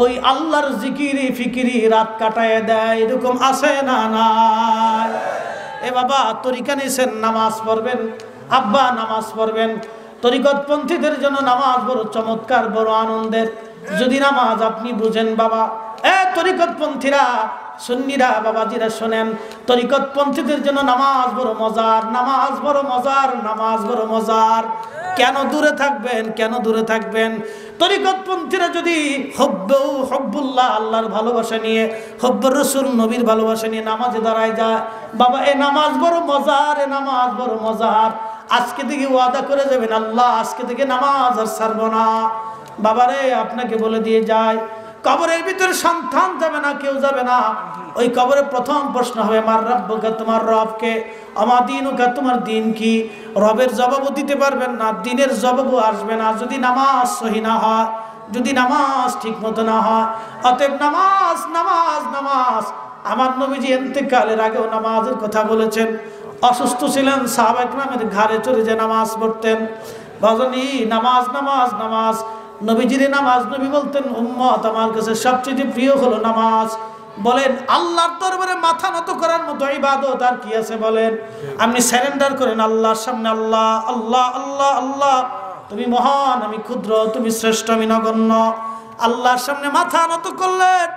ওই আল্লাহর জিকিরি ফিকিরি রাত কাটায় দেয়, এরকম আছে না নাই? এ বাবা তরিকা নিছেন, নামাজ পড়বেন, আব্বা নামাজ পড়বেন। তরিকতপন্থীদের জন্য নামাজ বড় চমৎকার, বড় আনন্দের। যদি নামাজ আপনি বুঝেন বাবা, তরিকতপন্থীরা সুন্নিরা বাবাজিরা শোনেন, তরিকতপন্থীদের জন্য নামাজ বড় মজার, নামাজ বড় মজার, নামাজ বড় মজার। কেন দূরে থাকবেন, কেন দূরে থাকবেন? তরিকতপন্থীরা যদি হব্বুল্লাহ আল্লাহর ভালোবাসা নিয়ে, হব্বুর রাসূল নবীর ভালোবাসা নিয়ে নামাজে দাঁড়ায় যায়, বাবা এ নামাজ বড় মজার, এ নামাজ বড় মজার। আজকে থেকে ওয়াদা করে যাবেন, আল্লাহ আজকে থেকে নামাজ আর ছাড়বো না। বাবারে আপনাকে বলে দিয়ে যায়, কবরের ভিতরে সন্তান যাবে না, কেউ যাবে না। ওই কবরে প্রথম প্রশ্ন হবে মার রাব্বুকা, তোমার রবকে, আমার দিনুকা, তোমার দিন কি। রবের জবাবও দিতে পারবেন না, দিনের জবাবও আসবে না যদি নামাজ সহি না হয়, যদি নামাজ ঠিক মতো না হয়। অতএব নামাজ নামাজ নামাজ। আমার নবীজি ইন্তেকালের আগেও নামাজের কথা বলেছেন। অসুস্থ ছিলেন, সাহাবা ইকরামের ঘাড়ে চড়ে যে নামাজ পড়তেন। ভজনী নামাজ নামাজ নামাজ। নবীজির নামাজ নবী বলতেন, উম্মত আমার কাছে সবচেয়ে প্রিয় হলো নামাজ। বলেন আল্লাহর দরবারে মাথা নত করার মতো ইবাদত আর কি আছে বলেন? আপনি সারেন্ডার করেন আল্লাহর সামনে, আল্লাহ আল্লাহ আল্লাহ আল্লাহ, তুমি মহান, আমি ক্ষুদ্র, তুমি শ্রেষ্ঠ, আমি নগণ্য। আল্লাহর সামনে মাথা নত করলেন,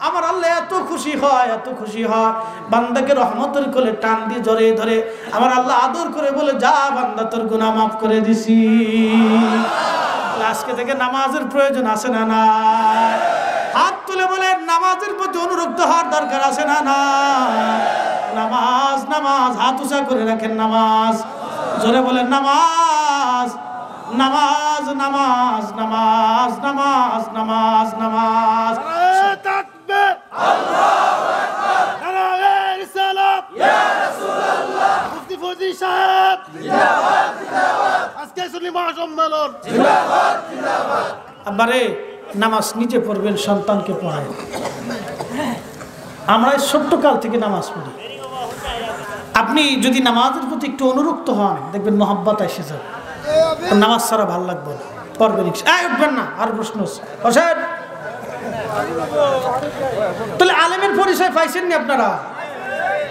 আমার আল্লাহ এত খুশি হয়, এত খুশি হয়। বান্দাকে রহমতের কোলে টান দিয়ে জড়িয়ে ধরে আমার আল্লাহ আদর করে বলে, যা বান্দা তোর গুনাহ মাফ করে দিছি। আজকে থেকে নামাজের প্রয়োজন আছে না না? হাত তুলে বলে নামাজের প্রতি অনুরক্ত হওয়ার দরকার আছে না না? নামাজ নামাজ, হাত উঁচা করে রাখেন, নামাজ জোরে বলেন, নামাজ নামাজ নামাজ নামাজ নামাজ নামাজ নামাজ। আবারে নামাজ নিজে পড়বেন, সন্তানকে পড়ায়। আমরা ছোট্ট কাল থেকে নামাজ পড়ি। আপনি যদি নামাজের প্রতি একটু অনুরক্ত হন, দেখবেন মহব্বত এসে যাবে। নামাজ ছাড়া ভালো লাগবে না, পড়বেন উঠবেন না। আর প্রশ্ন তাহলে আলেমের পরিচয় পাইছেন নি আপনারা?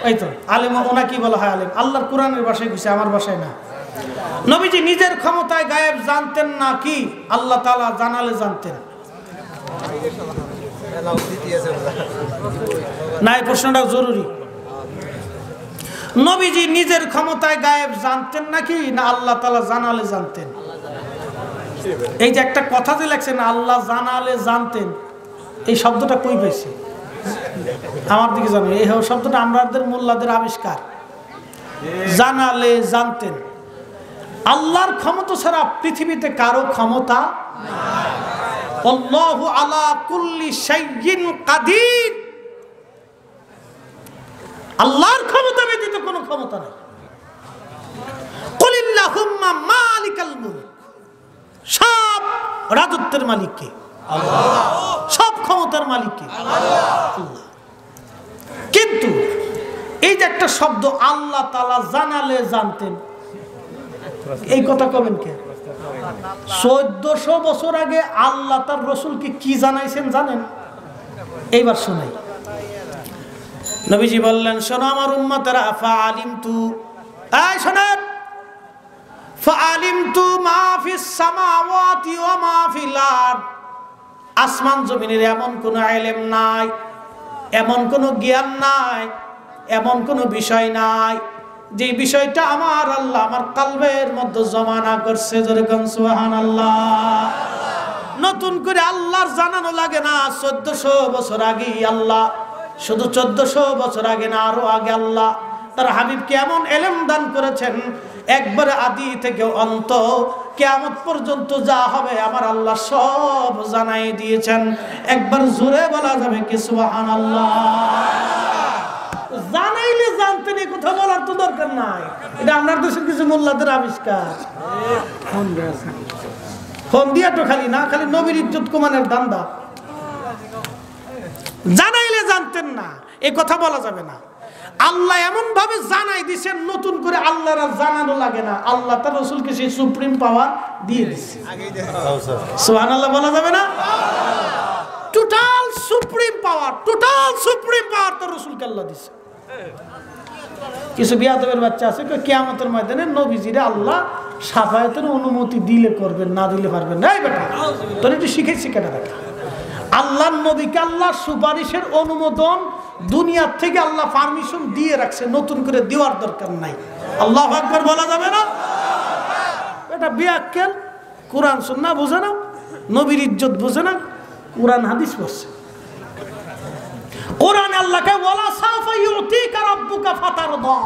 এই তো আলেম, ওনা কি বলা হয় আলেম? আল্লাহর কোরআনের ভাষায় কইছে, আমার ভাষায় না। নবীজি নিজের ক্ষমতায় গায়েব জানতেন না কি? আল্লাহ তাআলা জানালে জানতেন না? এই প্রশ্নটা জরুরি। নবীজি নিজের ক্ষমতায় গায়েব জানতেন নাকি, না আল্লাহ তাআলা জানালে জানতেন? এই যে একটা কথা যে লেখছেন আল্লাহ জানালে জানতেন, এই শব্দটা কই পেয়েছে? আমার দিকে জানো, এই শব্দটা আমাদের মোল্লাদের আবিষ্কার। জানালে জানতেন। আল্লাহর ক্ষমতা ছাড়া পৃথিবীতে কারো ক্ষমতা নাই। আল্লাহু আলা কুল্লি শাইইন কাদির। আল্লাহর ক্ষমতা ব্যতীত কোনো ক্ষমতা নাই। কুলিল্লাহুম্মা মালিকাল মুলক। সব রাজত্বের মালিক কে? আল্লাহ। সব ক্ষমতার মালিক কে? আল্লাহ। কিন্তু এই যে একটা শব্দ আল্লাহ তাআলা জানালে জানতেন, এই কথা কবেন কে? 1400 বছর আগে আল্লাহ তার রাসূলকে কি জানাইছেন জানেন? এইবার শুনাই। নবীজি বললেন, শোনো আমার উম্মতেরা, ফাআলিমতু, এই শোনেন, ফাআলিমতু মা ফিস সামাওয়াতি ওয়া মা ফিল আরদ। আসমান জমিনের এমন কোনো ইলম নাই, এমন কোনো জ্ঞান নাই, এমন কোনো বিষয় নাই যে বিষয়টা আমার আল্লাহ আমার কলবের মধ্যে জমা না করছে। যেরকম সুবহানাল্লাহ। নতুন করে আল্লাহর জানানো লাগে না। 1400 বছর আগে আল্লাহ, শুধু 1400 বছর আগে না, আরো আগে আল্লাহ তার হাবিবকে এমন ইলম দান করেছেন, একবারে আদি থেকে অন্ত কিয়ামত পর্যন্ত যা হবে আমার আল্লাহ সব জানাই দিয়েছেন। একবার জোরে বলা যাবে কি সুবহানাল্লাহ? জানাইলে জানতেন, এই কথা বলার তো দরকার নাই। এটা আপনার দেশের কিছু মোল্লাদের আবিষ্কার। ফোন দিয়া তো খালি না, খালি নবীর ইজ্জত কমানোর ধান্দা। জানাইলে জানতেন না, এই কথা বলা যাবে না। আল্লাহ এমন ভাবে জানাই দিয়েছেন, নতুন করে আল্লাহর আর জানানো লাগে না। আল্লাহ তার রাসূলকে সেই সুপ্রিম পাওয়ার দিয়ে দিয়েছে। সুবহানাল্লাহ বলা যাবে না? টোটাল সুপ্রিম পাওয়ার তার রাসূলকে আল্লাহ দিয়েছে। কিছু বিয়াদবের বাচ্চা আছে, কিয়ামতের ময়দানে নবীজিরে আল্লাহ শাফায়াতের অনুমতি দিলে করবেন, না দিলে পারবেন না। এই বেটা তোর একটু শিখেছি কেন? দেখা আল্লাহর নবীকে আল্লাহ সুপারিশের অনুমোদন দুনিয়ার থেকে আল্লাহ পারমিশন দিয়ে রাখছে, নতুন করে দেওয়ার দরকার নাই। আল্লাহু আকবার বলা যাবে না? এটা বিয়াক্কেল, কোরআন সুন্নাহ বোঝে না, নবীর ইজ্জত বোঝে না, কোরআন হাদিস পড়ছে। কোরআন আল্লাহকে ওয়ালা সাফা ইউতিকা রাব্বুকা ফাতারদা,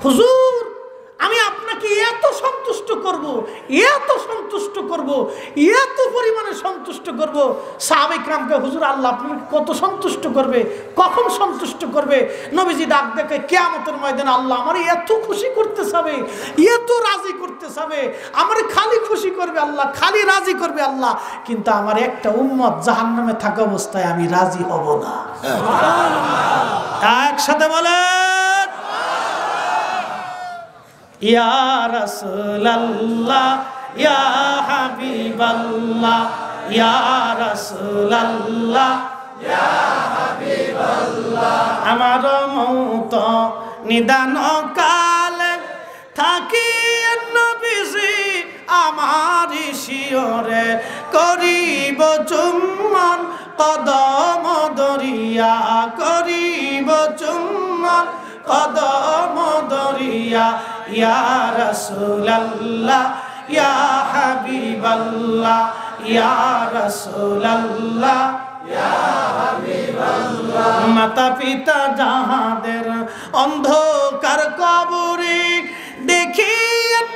হুজুর আমি আপনাকে এত সন্তুষ্ট করব, এত সন্তুষ্ট করব, এত পরিমাণে সন্তুষ্ট করব। সাহাবায়ে কিরামকে হুজুর আল্লাহ আপনাকে কত সন্তুষ্ট করবে, কখন সন্তুষ্ট করবে? নবীজি ডাক দেখে কিয়ামতের ময়দানে আল্লাহ আমারে এত খুশি করতে চাবে, এত রাজি করতে চাবে, আমারে খালি খুশি করবে আল্লাহ, খালি রাজি করবে আল্লাহ, কিন্তু আমার একটা উম্মত জাহান্নামে থাকা অবস্থায় আমি রাজি হব না। একসাথে বলে ইয়া রাসূলুল্লাহ ইয়া হাবিবাল্লাহ ইয়া রাসূলুল্লাহ ইয়া হাবিবাল্লাহ। আমার মৌত নিদান কালে থাকি নবীজি আমার শিয়রে, করিব চুম্বন কদম দরিয়া, করিব চুম্বন কদম দরিয়া। ইয়া রাসূলুল্লাহ ইয়া হাবিবাল্লাহ ইয়া রাসূলুল্লাহ ইয়া হাবিবাল্লাহ। মাতা পিতা যাহাদের অন্ধকার কবরে, দেখি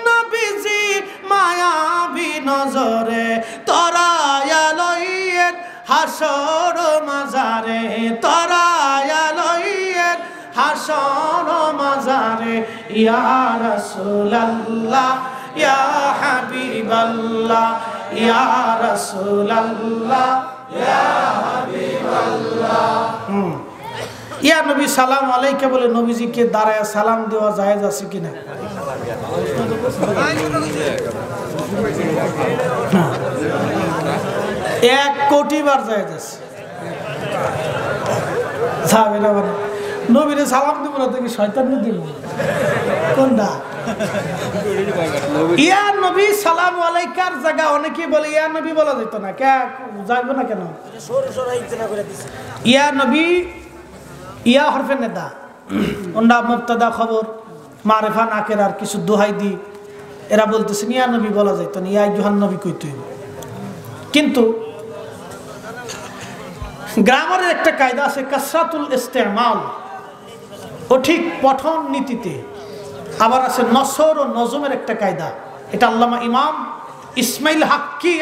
নবীজি মায়াবী নজরে, তরায়া লইয়ের হাসর মাজারে, তরায়া লইয়ের হাসর মাজারে। ইয়া রাসূলুল্লাহ ইয়া হাবিবাল্লাহ ইয়া রাসূলুল্লাহ ইয়া হাবিবাল্লাহ। ইয়া নবী সালাম আলাইকা বলে নবীজিকে দাঁড়ায় সালাম দেওয়া জায়েজ আছে কিনা? 1 কোটি বার জায়েজ আছে। যাবে না মানে নবীরে সালাম দিব না, তুমি শয়তানকে দিব কোনটা? ইয়া নবী সালাম আলাইকার জায়গা অনেকেই বলে ইয়া নবী বলা যেত না, কে যাইব না কেন? ইয়া নবী, ইয়া হরফে নেদা, ওন্ডা মুবতাদা খবর মারেফা নাকের আর কিছু দোহাই দি এরা বলতেছেন ইয়া নবী বলা যেত না, ইয়া আইয়ুহান নবী কইতে হইব। কিন্তু গ্রামারের একটা কায়দা আছে, কাসরাতুল ইস্তেমাল, ও ঠিক পঠন নীতিতে। আবার আছে নসর ও নজমের একটা কায়দা, এটা আল্লামা ইমাম ইসমাইল হাক্কি,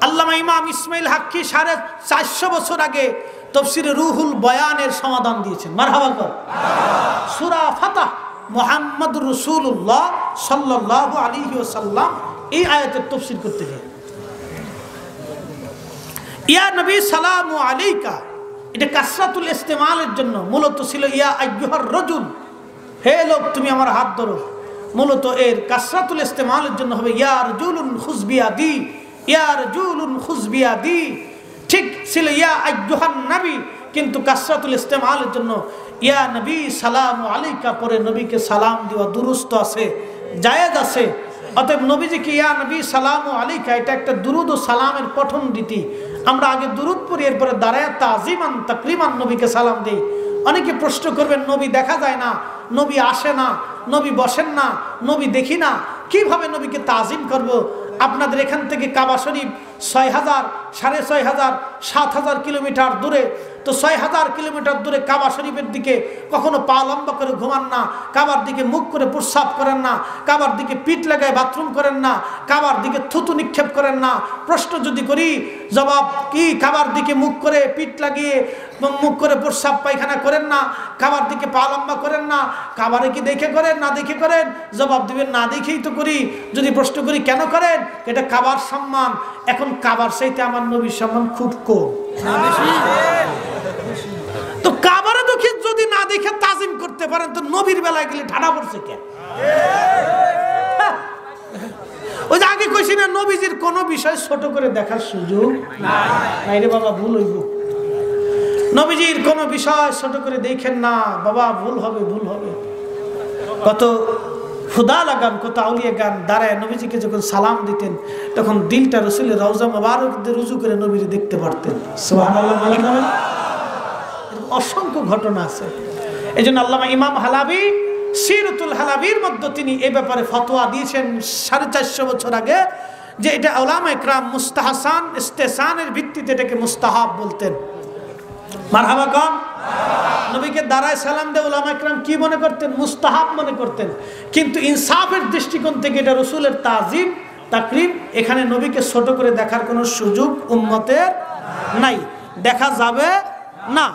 আল্লামা ইমাম ইসমাইল হাক্কি 450 বছর আগে তাফসীরে রুহুল বয়ানের সমাধান দিয়েছেন। মারহাবা কর। সূরা ফাতহ মুহাম্মদুর রাসূলুল্লাহ সাল্লাল্লাহু আলাইহি ওয়াসাল্লাম এই আয়াতের তাফসীর করতে গিয়ে ইয়া নবী সালামু আলাইকা, এটা কাসরাতুল ইস্তেমালের জন্য মূলত ছিল ইয়া আইয়ুহার রাজুল, হে লোক তুমি আমার হাত ধরো। মূলত এর কাসরাতুল ইস্তেমালের জন্য হবে ইয়া রাজুলুন খুয বিয়াদি, ইয়া রাজুলুন খুয বিয়াদি। ঠিক ছিল ইয়া আইয়ুহান নবী, কিন্তু কাসরাতুল ইস্তেমালের জন্য ইয়া নবী সালামু আলাইকা পরে নবীকে সালাম দেওয়া দুরুস্ত আছে, জায়েজ আছে। অতএব নবীজিকে ইয়া নবী সালামু আলাইকা, এটা একটা দুরুদ ও সালামের পঠন রীতি। আমরা আগে দুরুদ পড়ি, এরপরে দাঁড়ায় তাজিমান তাকরিমান নবীকে সালাম দেই। অনেকে প্রশ্ন করবেন নবী দেখা যায় না, নবী আসে না, নবী বসেন না, নবী দেখি না, কিভাবে নবীকে তাজিম করব? আপনাদের এখান থেকে কাবা শরীফ 6000, 6500, 7000 কিলোমিটার দূরে। তো 6000 কিলোমিটার দূরে কাবা শরীফের দিকে কখনো পা লম্বা করে ঘুমান না, কাবার দিকে মুখ করে প্রস্রাব করেন না, কাবার দিকে পিঠ লাগায় বাথরুম করেন না, কাবার দিকে থুতু নিক্ষেপ করেন না। প্রশ্ন যদি করি, জবাব কি? কাবার দিকে মুখ করে পিঠ লাগিয়ে মুখ করে প্রস্রাব পায়খানা করেন না, কাবার দিকে পা লম্বা করেন না। কাবারে কি দেখে করেন না দেখে করেন? জবাব দিবেন না দেখেই তো করি। যদি প্রশ্ন করি কেন করেন, এটা কাবার সম্মান। এখন কাবার চাইতে আমার নবীর সম্মান খুব কম। তো কাবারে দেখে যদি না দেখে তাজিম করতে পারেন, তো নবীর বেলায় গেলে ঠাডা পড়ছে কেন? ওই যে আগে কইছি না, নবীজির কোন বিষয় ছোট করে দেখার সুযোগ নাই রে বাবা, ভুল হইব। নবীজির কোন বিষয় ছোট করে দেখেন না বাবা, ভুল হবে, ভুল হবে। কত খুদা লাগান, কত আউলিয়া গান দাঁড়ায় নবীজিকে যখন সালাম দিতেন, তখন দিলটা রসুলের রওজা মোবারক দিয়ে রুজু করে নবীরে দেখতে পারতেন। সুবহানাল্লাহ বলেন না? অসংখ্য ঘটনা আছে। এই জন্য আল্লামা ইমাম হালাবি সিরাতুল হালাবির মধ্যে তিনি এই ব্যাপারে ফতোয়া দিয়েছেন 450 বছর আগে, যে এটা উলামা ইকরাম মুস্তাহসান ইস্তেহসানের ভিত্তিতে এটাকে মুস্তাহাব বলতেন। মারহাবা কম। নবীকে দাঁড়ায় সালাম দিয়ে উলামা ইকরাম কি মনে করতেন? মুস্তাহাব মনে করতেন। কিন্তু ইনসাফের দৃষ্টিকোণ থেকে এটা রাসূলের তাজিম তাকরিম। এখানে নবীকে ছোট করে দেখার কোনো সুযোগ উম্মতের নাই, দেখা যাবে না।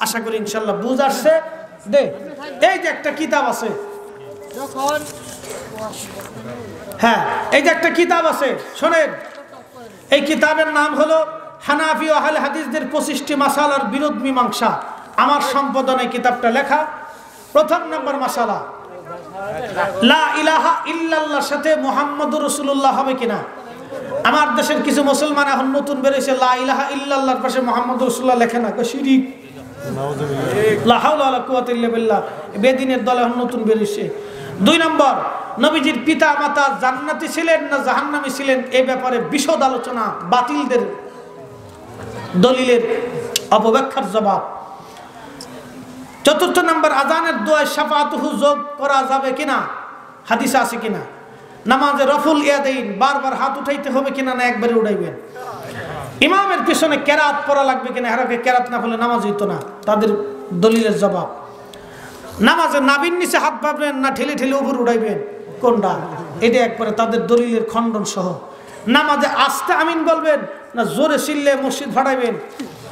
আশা করি ইনশাআল্লাহ বুঝ আসছে। এই যে একটা কিতাব আছে, হ্যাঁ এই যে একটা কিতাব আছে শোনেন, এই কিতাবের নাম হলো হানাফি ও আহলে হাদিসদের 25টি মাসালার বিরোধ মীমাংসা। আমার সম্পাদনায় কিতাবটা লেখা। প্রথম নম্বর মাসালা, লা ইলাহা ইল্লাল্লাহর সাথে মুহাম্মদুর রাসূলুল্লাহ হবে কিনা। আমার দেশের কিছু মুসলমান এখন নতুন বেরিয়েছে, লা ইলাহা ইল্লাল্লাহর পাশে মুহাম্মদুর রাসূলুল্লাহ লেখে না, শিরিক। লা হাওলা ওয়ালা কুওয়াতা ইল্লা বিল্লাহ, বেদিনের দলে এখন নতুন বেরিয়েছে। 2 নম্বর, নবীজির পিতা মাতা জান্নাতি ছিলেন না জাহান্নামী ছিলেন, এই ব্যাপারে বিশদ আলোচনা, বাতিলদের দলিলের অপব্যাখ্যার জবাব। 4 নম্বর, আযানের দোয়ায় শাফাআতুহু যোগ করা যাবে কিনা, হাদিসে আছে কিনা। নামাজে রফুল ইয়াদাইন, বারবার হাত উঠাইতে হবে কিনা, না একবারে উঠাইবেন। ইমামের পিছনে কেরাত পড়া লাগবে কিনা, এরাকে কেরাত না পড়লে নামাজ হইতো না, তাদের দলিলের জবাব। নামাজে নাভির নিচে হাত পাবেন না ঠেলে ঠেলে উপর উঠাইবেন, কোনটা? এটা একবারে তাদের দলিলের খণ্ডন সহ। নামাজে আস্তে আমিন বলবেন না জোরে চিল্লে মসজিদ ফাটাইবেন,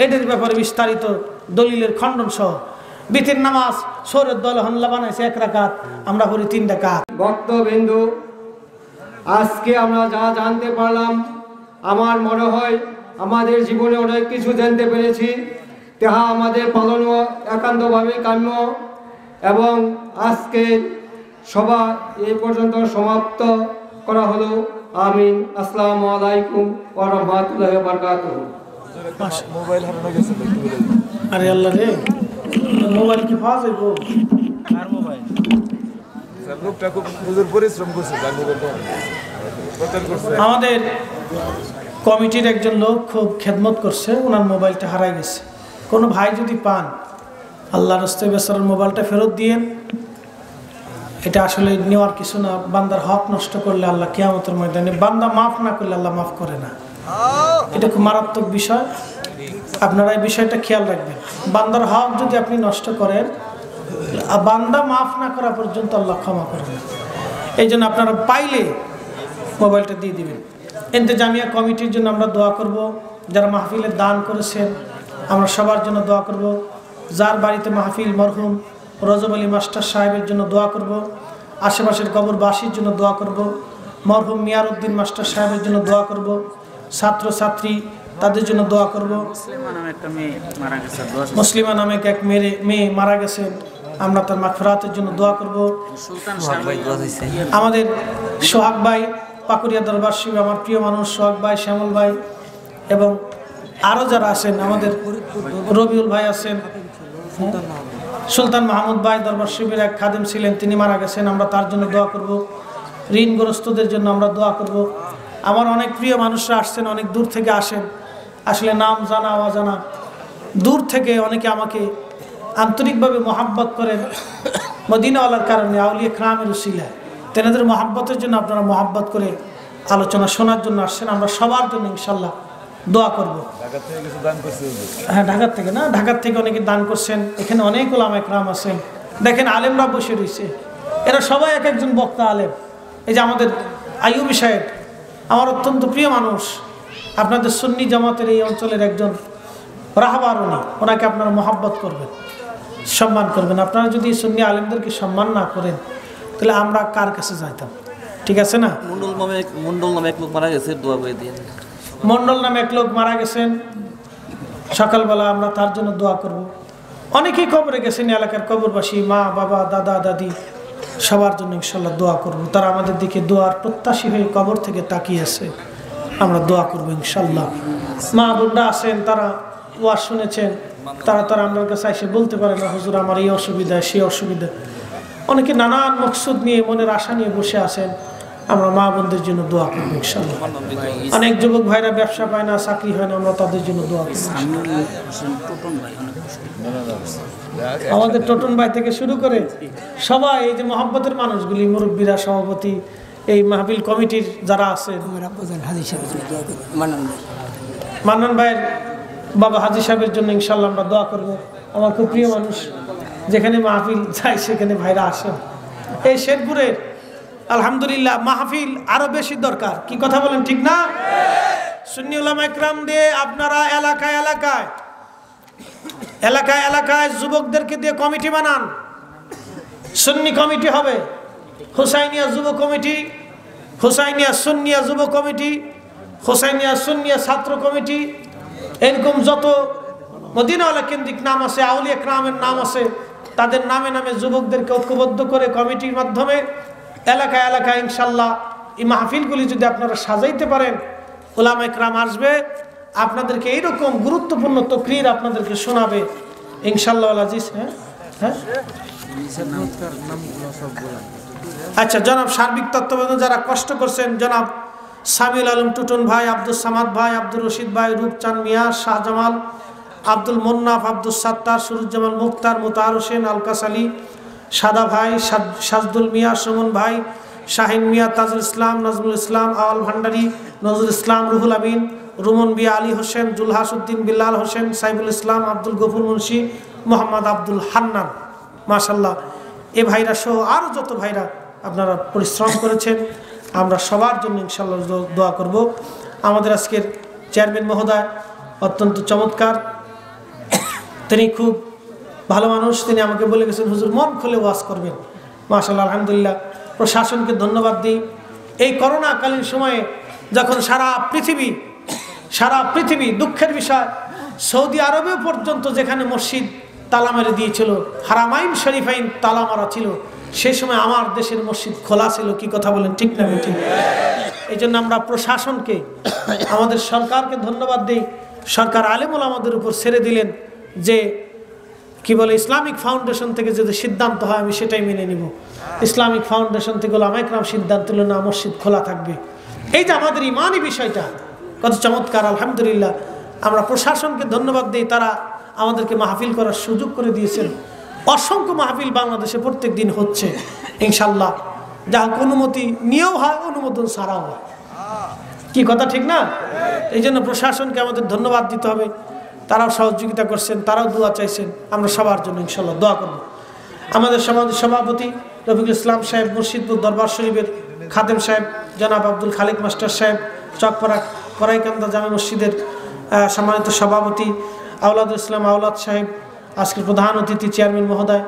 এদের ব্যাপারে বিস্তারিত দলিলের খণ্ডন সহ। বিতির নামাজ সৌরের দলে হল্লা বানাইছে 1 রাকাত, আমরা পড়ি 3 রাকাত। ভক্তবৃন্দু, আজকে আমরা যা জানতে পারলাম, আমার মনে হয় আমাদের জীবনে অনেক কিছু জানতে পেরেছি, তাহা আমাদের পালনও একান্তভাবে কাম্য। এবং আজকে সভা এই পর্যন্ত সমাপ্ত করা হলো। আমিন। আসসালামু আলাইকুম ওয়া রাহমাতুল্লাহি ওয়া বারাকাতুহু। মোবাইল হারানো গেছে, আরে আল্লাহ রে, মোবাইল কি পাওয়া যাবে? আর মোবাইল স্যার লোকটা খুব হুজুর পরিশ্রম করছে, তার মোবাইলটা প্রচার করছে। আমাদের কমিটির একজন লোক খুব খেদমত করছে, ওনার মোবাইলটা হারাই গেছে। কোনো ভাই যদি পান, আল্লাহর রাস্তায় বেচারার মোবাইলটা ফেরত দিয়েন। এটা আসলে নেওয়ার কিছু না, বান্দার হক নষ্ট করলে আল্লাহ কিয়ামতের ময়দানে, বান্দা মাফ না করলে আল্লাহ মাফ করে না। এটা খুব মারাত্মক বিষয়, আপনারা এই বিষয়টা খেয়াল রাখবেন। বান্দার হক যদি আপনি নষ্ট করেন, বান্দা মাফ না করা পর্যন্ত আল্লাহ ক্ষমা করবে না। এই জন্য আপনারা পাইলে মোবাইলটা দিয়ে দিবেন। ইন্তেজামিয়া কমিটির জন্য আমরা দোয়া করব, যারা মাহফিলের দান করেছেন আমরা সবার জন্য দোয়া করব। যার বাড়িতে মাহফিল, মরহুম রজব আলী মাস্টার সাহেবের জন্য দোয়া করব। আশেপাশের কবরবাসীর জন্য দোয়া করব। মরহুম মিয়ার উদ্দিন মাস্টার সাহেবের জন্য দোয়া করব। ছাত্র ছাত্রী তাদের জন্য দোয়া করব। মুসলিমা নামে এক মেয়ে মারা গেছে, আমরা তার মাগফিরাতের জন্য দোয়া করব। আমাদের সোহাগ ভাই, পাকুড়িয়া দরবার শিব, আমার প্রিয় মানুষ সোহাগ ভাই, শ্যামল ভাই এবং আরও যারা আছেন, আমাদের রবিউল ভাই আছেন, সুলতান মাহমুদ ভাই দরবার শিবের এক খাদেম ছিলেন, তিনি মারা গেছেন, আমরা তার জন্য দোয়া করব। ঋণগ্রস্তদের জন্য আমরা দোয়া করব। আমার অনেক প্রিয় মানুষরা আসছেন, অনেক দূর থেকে আসেন, আসলে নাম জানা অজানা দূর থেকে অনেকে আমাকে আন্তরিকভাবে মহাব্বত করেন মদিনাওয়ালার কারণে, আউলিয়া ইকরামের উসিলায়। তেনাদের মহাব্বতের জন্য আপনারা মহাব্বত করে আলোচনা শোনার জন্য আসছেন। আমরা সবার জন্য ইনশাল্লাহ দোয়া করব। ঢাকা থেকে কিছু দান করছে হ্যাঁ, ঢাকার থেকে না, ঢাকার থেকে অনেকে দান করছেন। এখানে অনেক ওলামা একরাম আছেন, দেখেন আলেমরা বসে রয়েছে, এরা সবাই এক একজন বক্তা আলেম। এই যে আমাদের আইয়ুবী সাহেব, আমার অত্যন্ত প্রিয় মানুষ, আপনাদের সুন্নি জামাতের এই অঞ্চলের একজন রাহবার উনি, ওনাকে আপনারা মহাব্বত করবেন, সম্মান করবেন। আপনারা যদি সুন্নি আলেমদেরকে সম্মান না করেন তাহলে আমরা কার কাছে যাইতাম? ঠিক আছে না? মন্ডল নামে এক লোক মারা গেছে, দোয়া করে দিন। মন্ডল নামে এক লোক মারা গেছেন, সকালবেলা আমরা তার জন্য দোয়া করব। অনেকেই কবরে গেছেন, এলাকার কবরবাসী, মা বাবা দাদা দাদি, সবার জন্য ইনশাল্লাহ দোয়া করব। তারা আমাদের দিকে দোয়ার প্রত্যাশী হয়ে কবর থেকে তাকিয়ে আছে, আমরা দোয়া করব ইনশাল্লাহ। মা বোনরা আছেন, তারা ওয়াজ শুনেছেন, তারা আমার কাছে এসে বলতে পারে না হুজুর আমার এই অসুবিধা সেই অসুবিধা। অনেকে নানান মকসুদ নিয়ে, মনের আশা নিয়ে বসে আছেন, আমরা মা বোনদের জন্য দোয়া করবো ইনশাল্লাহ। অনেক যুবক ভাইরা ব্যবসা পায় না, চাকরি হয় না, আমরা তাদের জন্য দোয়া করবো। আমাদের টোটন ভাই থেকে শুরু করে সবাই, এই যে মহব্বতের মানুষগুলি, মুরব্বীরা, সভাপতি, এই মাহফিল কমিটির যারা আছে, মান্নান ভাইয়ের বাবা হাজী সাহেবের জন্য ইনশাল্লাহ আমরা দোয়া করবো। আমার খুব প্রিয় মানুষ, যেখানে মাহফিল যাই সেখানে ভাইরা আসেন। এই শেরপুরের আলহামদুলিল্লাহ মাহফিল আরো বেশি দরকার, কি কথা বলেন ঠিক না? সুন্নি উলামা ইকরাম দিয়ে আপনারা এলাকায় এলাকায় এলাকায় এলাকায় যুবকদেরকে দিয়ে কমিটি বানান, সুন্নি কমিটি হবে, হুসাইনিয়া যুব কমিটি, হুসাইনিয়া সুন্নিয়া যুব কমিটি, হুসাইনিয়া সুন্নিয়া ছাত্র কমিটি, এরকম যত মদিনাওয়ালা কেন্দ্রিক নাম আছে, আউলিয়া একরামের নাম আছে, তাদের নামে নামে যুবকদেরকে ঐক্যবদ্ধ করে কমিটির মাধ্যমে এলাকায় এলাকায় ইনশাল্লাহ এই মাহফিলগুলি যদি আপনারা সাজাইতে পারেন, উলামা ইকরাম আসবে, আপনাদেরকে এইরকম গুরুত্বপূর্ণ তকরির আপনাদেরকে শোনাবে ইনশাল্লাহ আজিজ। হ্যাঁ হ্যাঁ, আচ্ছা, জনাব সার্বিক তত্ত্বাবধানে যারা কষ্ট করছেন, জনাব সামিউল আলম টুটন ভাই, আব্দুল সামাদ ভাই, আব্দুল রশিদ ভাই, রূপচাঁদ মিয়া, শাহজামাল, আব্দুল মোন্নাফ, আব্দুল সাত্তার, সুরুজ্জামান মুক্তার, মোতাহার হোসেন, আলকাস আলী, সাদা ভাই, সাজদুল মিয়া, সুমন ভাই, শাহিন মিয়া, তাজুল ইসলাম, নাজমুল ইসলাম, আওয়াল ভান্ডারি, নজরুল ইসলাম, রুহুল আমিন, রুমন বিয়া, আলী হোসেন, জুলহাস উদ্দিন, বিল্লাল হোসেন, সাইবুল ইসলাম, আব্দুল গফুর মুন্সি, মোহাম্মদ আব্দুল হান্নান, মাশাল্লাহ, এ ভাইরা সহ আরও যত ভাইরা আপনারা পরিশ্রম করেছেন, আমরা সবার জন্য ইনশাল্লাহ দোয়া করব। আমাদের আজকের চেয়ারম্যান মহোদয় অত্যন্ত চমৎকার, তিনি খুব ভালো মানুষ, তিনি আমাকে বলে গেছেন হুজুর মন খুলে ওয়াজ করবেন। মাশাআল্লাহ, আলহামদুলিল্লাহ। প্রশাসনকে ধন্যবাদ দিই। এই করোনাকালীন সময়ে যখন সারা পৃথিবী দুঃখের বিষয়, সৌদি আরবে পর্যন্ত যেখানে মসজিদ তালা মেরে দিয়েছিল, হারামাইন শরীফাইন তালা মারা ছিল, সেই সময় আমার দেশের মসজিদ খোলা ছিল, কি কথা বলেন ঠিক না ঠিক? এই জন্য আমরা প্রশাসনকে, আমাদের সরকারকে ধন্যবাদ দিই। সরকার আলেমুল আমাদের উপর ছেড়ে দিলেন যে কি বলে, ইসলামিক ফাউন্ডেশন থেকে যদি সিদ্ধান্ত হয় আমি সেটাই মেনে নিব। ইসলামিক ফাউন্ডেশন থেকে উলামা ইকরাম সিদ্ধান্ত নিল না, মসজিদ খোলা থাকবে। এই যে আমাদের ইমানি বিষয়টা কত চমৎকার, আলহামদুলিল্লাহ। আমরা প্রশাসনকে ধন্যবাদ দিই, তারা আমাদেরকে মাহফিল করার সুযোগ করে দিয়েছেন। অসংখ্য মাহফিল বাংলাদেশে প্রত্যেক দিন হচ্ছে ইনশাল্লাহ, যা হোক অনুমতি নিয়েও হয়, অনুমোদন ছাড়াও হয়, কি কথা ঠিক না? এই জন্য প্রশাসনকে আমাদের ধন্যবাদ দিতে হবে, তারাও সহযোগিতা করছেন, তারাও দোয়া চাইছেন, আমরা সবার জন্য ইনশাল্লাহ দোয়া করব। আমাদের সমাজের সভাপতি রফিকুল ইসলাম সাহেব, মুর্শিদপুর দরবার শরীফের খাদেম সাহেব, জনাব আব্দুল খালিক মাস্টার সাহেব, চকপাড়া করাইকান্দা জামে মসজিদের সম্মানিত সভাপতি আওলাদুল ইসলাম আওলাদ সাহেব, আজকের প্রধান অতিথি চেয়ারম্যান মহোদয়,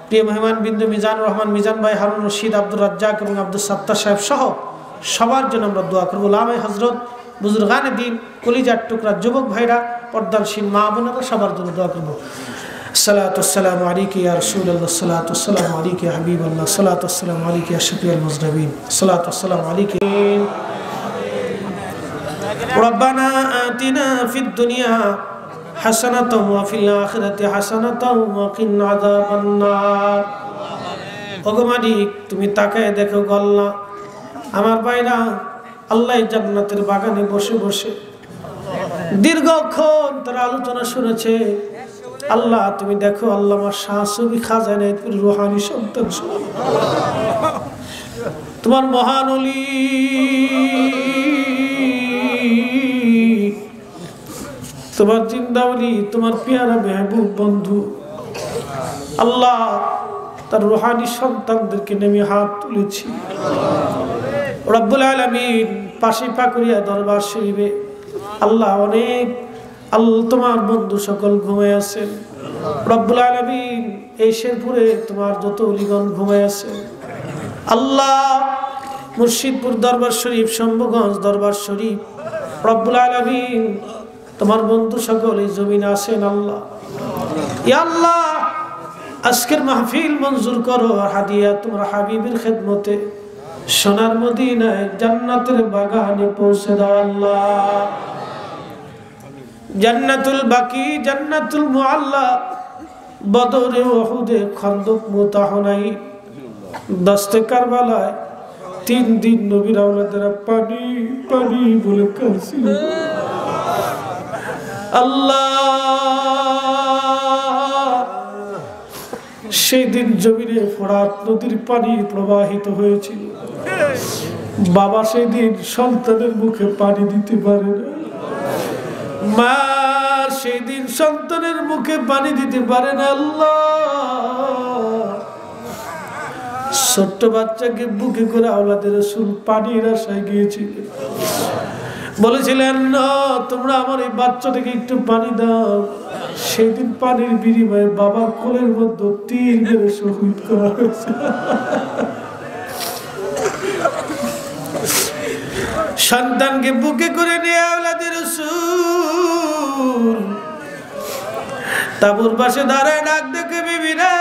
প্রিয় মেহমান বিন্দু মিজানুর রহমান মিজান ভাই, হারুন রশিদ, আব্দুর রাজ্জাক এবং আব্দুল সাত্তার সাহেব সহ সবার জন্য আমরা দোয়া করবো। উলামায়ে হযরত, বুজুর্গানে দ্বীন, কলিজার টুকরা যুবক ভাইরা, পর্দানশীল মা বোনেরা, সবার জন্য দোয়া করবো। সালাতু ওয়াসসালামু আলাইকা ইয়া রাসূলুল্লাহ, সালাতু ওয়াসসালামু আলাইকা ইয়া হাবিবাল্লাহ, সালাতু ওয়াসসালামু আলাইকা ইয়া শাফিউল মুজনিবিন, সালাতু ওয়াসসালামু আলাইকা। রব্বানা আতিনা ফিদ দুনিয়া হাসানাতাও ওয়া ফিল আখিরাতি হাসানাতাও ওয়া কিনা আযাবান নার। ওগো মালিক, তুমি তাকায় দেখো গো আল্লাহ, আমার ভাইরা আল্লাহ জান্নাতের বাগানে বসে বসে দীর্ঘক্ষণ তারা আলোচনা শুনেছে। আল্লাহ তুমি দেখো, আল্লাহ আমার শাহ সুফি খাজা ইনায়েতপুর রুহানি সন্তান তোমার মহান ওলি তোমার জিন্দাওলি তোমার পেয়ারা মেহবুব বন্ধু আল্লাহ তার রুহানি সন্তানদেরকে নেমে হাত তুলেছি রব্বুল আলামিন পাশে পাকুড়িয়া দরবার শরীফে আল্লাহ অনেক তোমার বন্ধু সকল ঘুমায় আছেন রব্বুল আলামিন এই শেরপুরে তোমার যত ওলিগণ ঘুমায় আছেন আল্লাহ মুর্শিদপুর দরবার শরীফ শম্ভুগঞ্জ দরবার শরীফ রব্বুল আলামিন তোমার বন্ধু সকল এই জমিনে আছেন আল্লাহ ইয়া আল্লাহ আজকের মাহফিল মঞ্জুর করো হাদিয়া তোমার হাবিবের খেদমতে সোনার মদিনায় জান্নাতের বাগানে পৌঁছে দাও আল্লাহ জান্নাতুল বাকি জান্নাতুল মুআল্লা বদরে উহুদে খন্দক মুতাহনাই দস্তে কারবালায় 3 দিন নবীর আওলাদেরা পানি পানি বলে কাঁদছিল আল্লাহ সেই দিন জমিনে ফোরাত নদীর পানি প্রবাহিত হয়েছিল বাবা সেই দিন সন্তানের মুখে পানি দিতে পারে না মা সেই দিন সন্তানের মুখে পানি দিতে পারে না আল্লাহ ছোট্ট বাচ্চাকে বুকে করে আওলাদের রাসূল পানির আশায় গিয়েছিলেন বলেছিলেন না তোমরা আমার এই বাচ্চাটাকে একটু পানি দাও সেই দিন পানির বিনিময়ে বাবার কোলের মধ্যে তীর মেরে শহীদ করা হয়েছে সন্তানকে বুকে করে নিয়ে আওলাদের রাসূল তাবুর পাশে দাঁড়ায় ডাক দেখে বিবি রে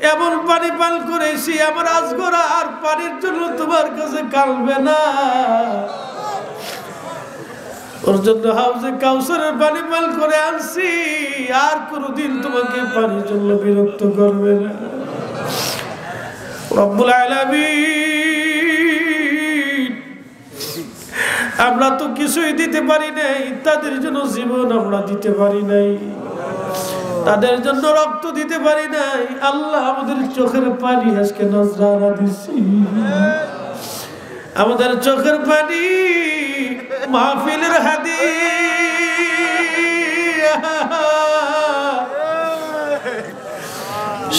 এমন পানি পান করেছি আমার আজগরা আর পানির জন্য তোমার কাছে কালবে না ওর জন্য হাউজে কাউসারের পানি পান করে আনছি আর কোনদিন তোমাকে পানির জন্য বিরক্ত করবে না রব্বুল আলামিন আমরা তো কিছুই দিতে পারি নাই তাদের জন্য জীবন আমরা দিতে পারি নাই তাদের জন্য রক্ত দিতে পারি নাই আল্লাহ আমাদের চোখের পানি আজকে নজরানা দিছি আমাদের চোখের পানি মাহফিলের হাদিয়া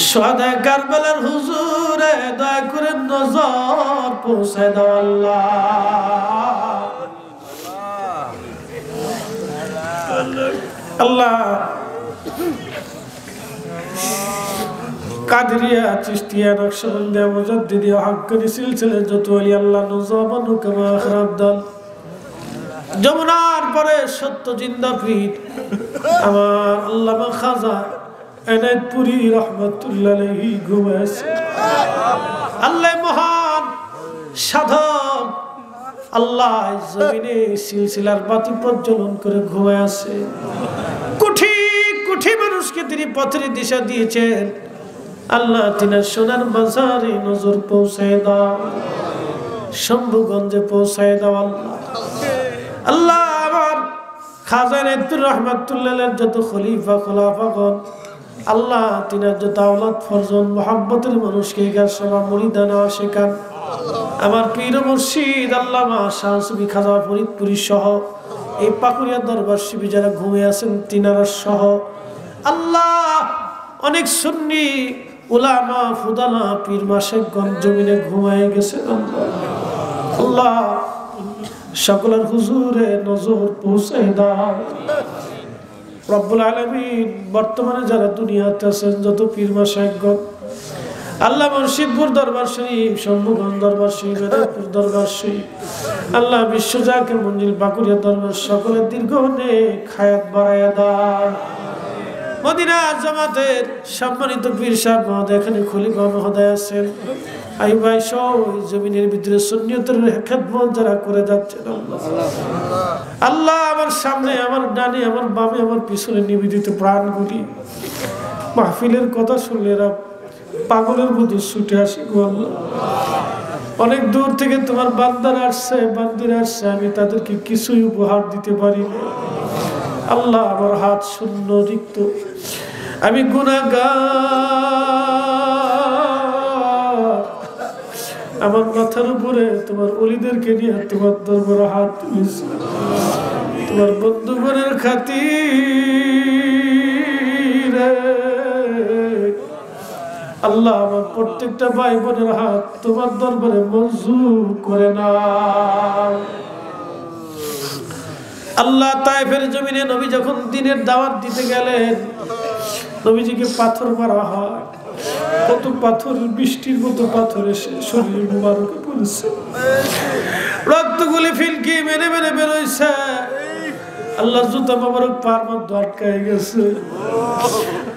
সদা কারবালার হুজুরে দয়া করে নজর পৌঁছায় দাও আল্লাহ আল্লাহ কাদরিয়া চিশতিয়া নকশবন্দিয়া মুজাদ্দিদিয়া হাক্কানি সিলসিলা যত ওলি আল্লাহ নজাবানু কামা আখরাত দল যমুনার পরে সত্য জিন্দা পীর আমার আল্লামা খাজা এনায়েতপুরী রাহমাতুল্লাহ আলাইহি ঘুমাইছে আল্লাহ মহান সাধক আল্লাহ জমিনে সিলসিলার বাতি প্রজ্বলন করে ঘুমায় আছে কোটি কোটি মানুষকে তিনি পথের দিশা দিয়েছেন আল্লাহ তিনার সোনার বাজারে নজর পৌঁছায় দাও শম্ভুগঞ্জে পৌঁছায় দাও আল্লাহ আল্লাহ আমার খাজা এনায়েতুর রহমাতুল্লাহের যত খলিফা খোলাফাগণ আল্লাহ তিনার যত আওলাদ ফরজন মোহাব্বতের মানুষকে গাছসভা মুরিদানা শেখান আমার পীর মুর্শিদ আল্লামা শাহ সুফি খাজা ফরিদপুরী সহ এই পাকুড়িয়া দরবার শিবি যারা ঘুমিয়ে আছেন তিনারা সহ আল্লাহ অনেক সুন্নি উলামা ফুদালা পীর মাশেকগণ জমিনে ঘুমায় গেছেন আল্লাহ সকলের হুজুরে নজর পৌঁছায় দাও রব্বুল আলামিন বর্তমানে যারা দুনিয়াতে আছেন যত পীর মাশেকগণ আল্লাহ মুর্শিদপুর দরবার শরীফ শম্ভুগঞ্জ দরবার শরীফ এনায়েতপুর দরবার শরীফ আল্লাহ বিশ্বজাকে মঞ্জিল বাকুড়িয়া দরবার সকলের দীর্ঘ নেক হায়াত বাড়ায়া দাও মদিনা জামাতের সম্মানিত পীর সাহেব মহোদয় এখানে খলিফা মহোদয় আছেন আই ভাই সব জমিনের ভিতরে সুন্নিয়তের খেদমত যারা করে যাচ্ছেন আল্লাহ আমার সামনে আমার ডানে আমার বামে আমার পিছনে নিবেদিত প্রাণগুলি মাহফিলের কথা শুনলে এরা পাগলের মতো ছুটে আসি গো আল্লাহ অনেক দূর থেকে তোমার বান্দারা আসছে বান্দিরা আসছে আমি তাদেরকে কিছুই উপহার দিতে পারি না আল্লাহ আমার হাত শূন্য রিক্ত আমি গুনাহগার আমার মাথার উপরে তোমার ওলিদেরকে নিয়ে তোমার দরবারে হাত তুলেছি তোমার বন্ধুগণের খাতিরে। আল্লাহ আমার প্রত্যেকটা ভাই বোনের হাত তোমার দরবারে মঞ্জুর করে না। আল্লাহ তায়েফের জমিনে নবী যখন দ্বীনের দাওয়াত দিতে গেলেন নবীজিকে পাথর মারা হয়, কত পাথর, বৃষ্টির মতো পাথর এসে শরীর মুবারকে পড়েছে, রক্তগুলি ফিলকি মেরে মেরে বেরোইছে। আল্লাহর জুতা মোবারক পার মধ্যে আটকায় গেছে।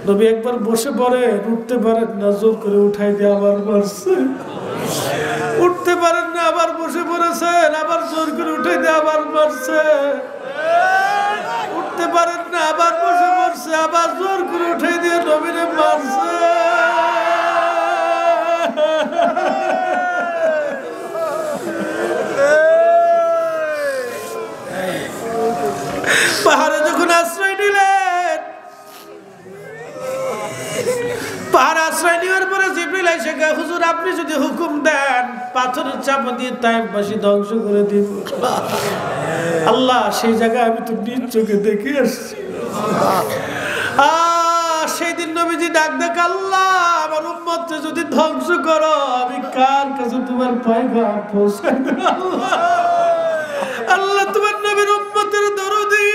নবী একবার বসে পড়ে উঠতে পারেন না, জোর করে উঠাই দিয়ে আবার মারছে। উঠতে পারেন না, আবার বসে পড়েছেন, আবার জোর করে উঠাই দিয়ে আবার মারছে। উঠতে পারেন না, আবার বসে পড়ছে, আবার জোর করে উঠাই দিয়ে নবীরে মারছে। পাহাড়ে যখন আশ্রয় নিলেন, পাহাড় আশ্রয় নেওয়ার পরে জিবরিল এসে কয়, হুজুর আপনি যদি হুকুম দেন পাথরের চাপা দিয়ে তায়েফবাসী ধ্বংস করে দিব। আল্লাহ সেই জায়গায় আমি তো নিজ চোখে দেখে আসছি। সেই দিন নবীজি ডাক দেখ, আল্লাহ আমার উম্মতকে যদি ধ্বংস করো আমি কার কাছে তোমার পায়গাম পৌঁছাই দেব? আল্লাহ তোমার নবীর উম্মতের দরদি।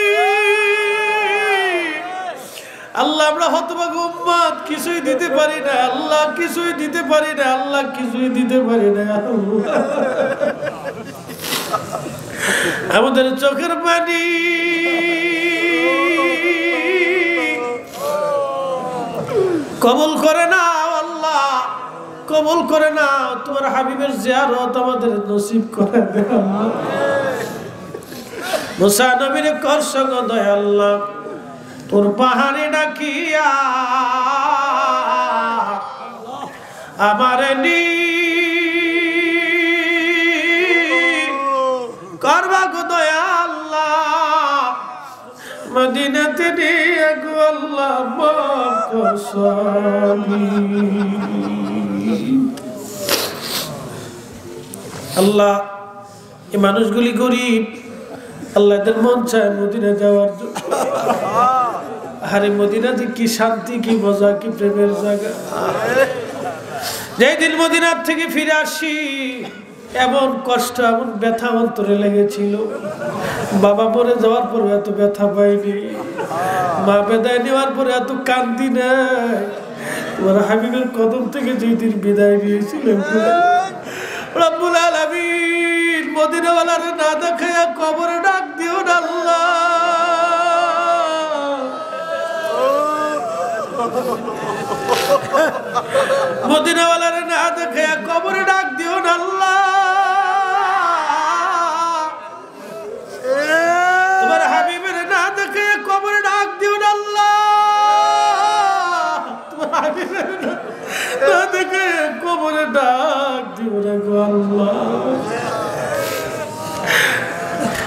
আল্লাহ আমরা হতভাগা উম্মত, কিছুই দিতে পারি না আল্লাহ, কিছুই দিতে পারি না আল্লাহ, কিছুই দিতে পারি না। আমাদের চোখের পানি কবুল করে নাও আল্লাহ, কবুল করে নাও। তোমার হাবিবের জিয়ারত আমাদের নসিব করে দাও। মুসা নবীর কর সঙ্গ দয়া আল্লাহ, তোর পাহাড়ে ডাকিয়া আমার নি করবা গো দয়া আল্লাহ, মদিনাতে নিয়ে গো আল্লাহ মাফ করসানি। আল্লাহ এই মানুষগুলি গরিব, আল্লাহ এদের মন চায় মদিনা যাওয়ার জন্য। আরে মদিনাতে কি শান্তি, কি মজা, কি প্রেমের জায়গা। যেই দিন মদিনার থেকে ফিরে আসি এমন কষ্ট, এমন ব্যথা অন্তরে লেগেছিল। বাবা মরে যাওয়ার পর এত ব্যথা পাইনি, মা বিদায় নেওয়ার পরে এত কান্দি নাই। তোমার হাবিবের কদম থেকে যেই দিন বিদায় নিয়েছিলেন রব্বুল আলামিন মদিনাওয়ালার না দেখায়া কবরে ডাক দিও না আল্লাহ। মদিনাওয়ালার না দেখায়া কবরে ডাক দিও না আল্লাহ। তোমার হাবিবের না দেখায়া কবরে ডাক দিও না আল্লাহ। তোমার হাবিবের না দেখে কবরে ডাক দিও না গো আল্লাহ।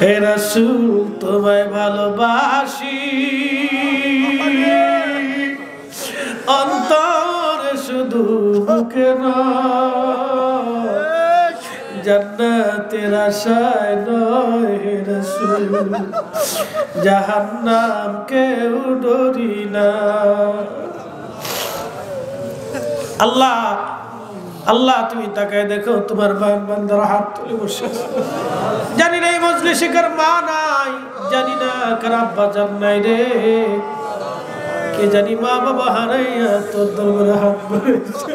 হে রাসূল তোমায় ভালোবাসি, অন্তরে শুধু বুকে নয়, জান্নাতের আশায় নয় হে রাসূল, জাহান্নাম কেউ ডরি না। আল্লাহ আল্লাহ তুমি তাকায় দেখো, তোমার বান্দার হাত তুলে বসে। জানি না এই মজলিসে কার মা নাই, জানি না কার আব্বা জান নাই রে, কে জানি মা বাবা হারাইয়া তোর দরবারে হাত বাড়াইছে।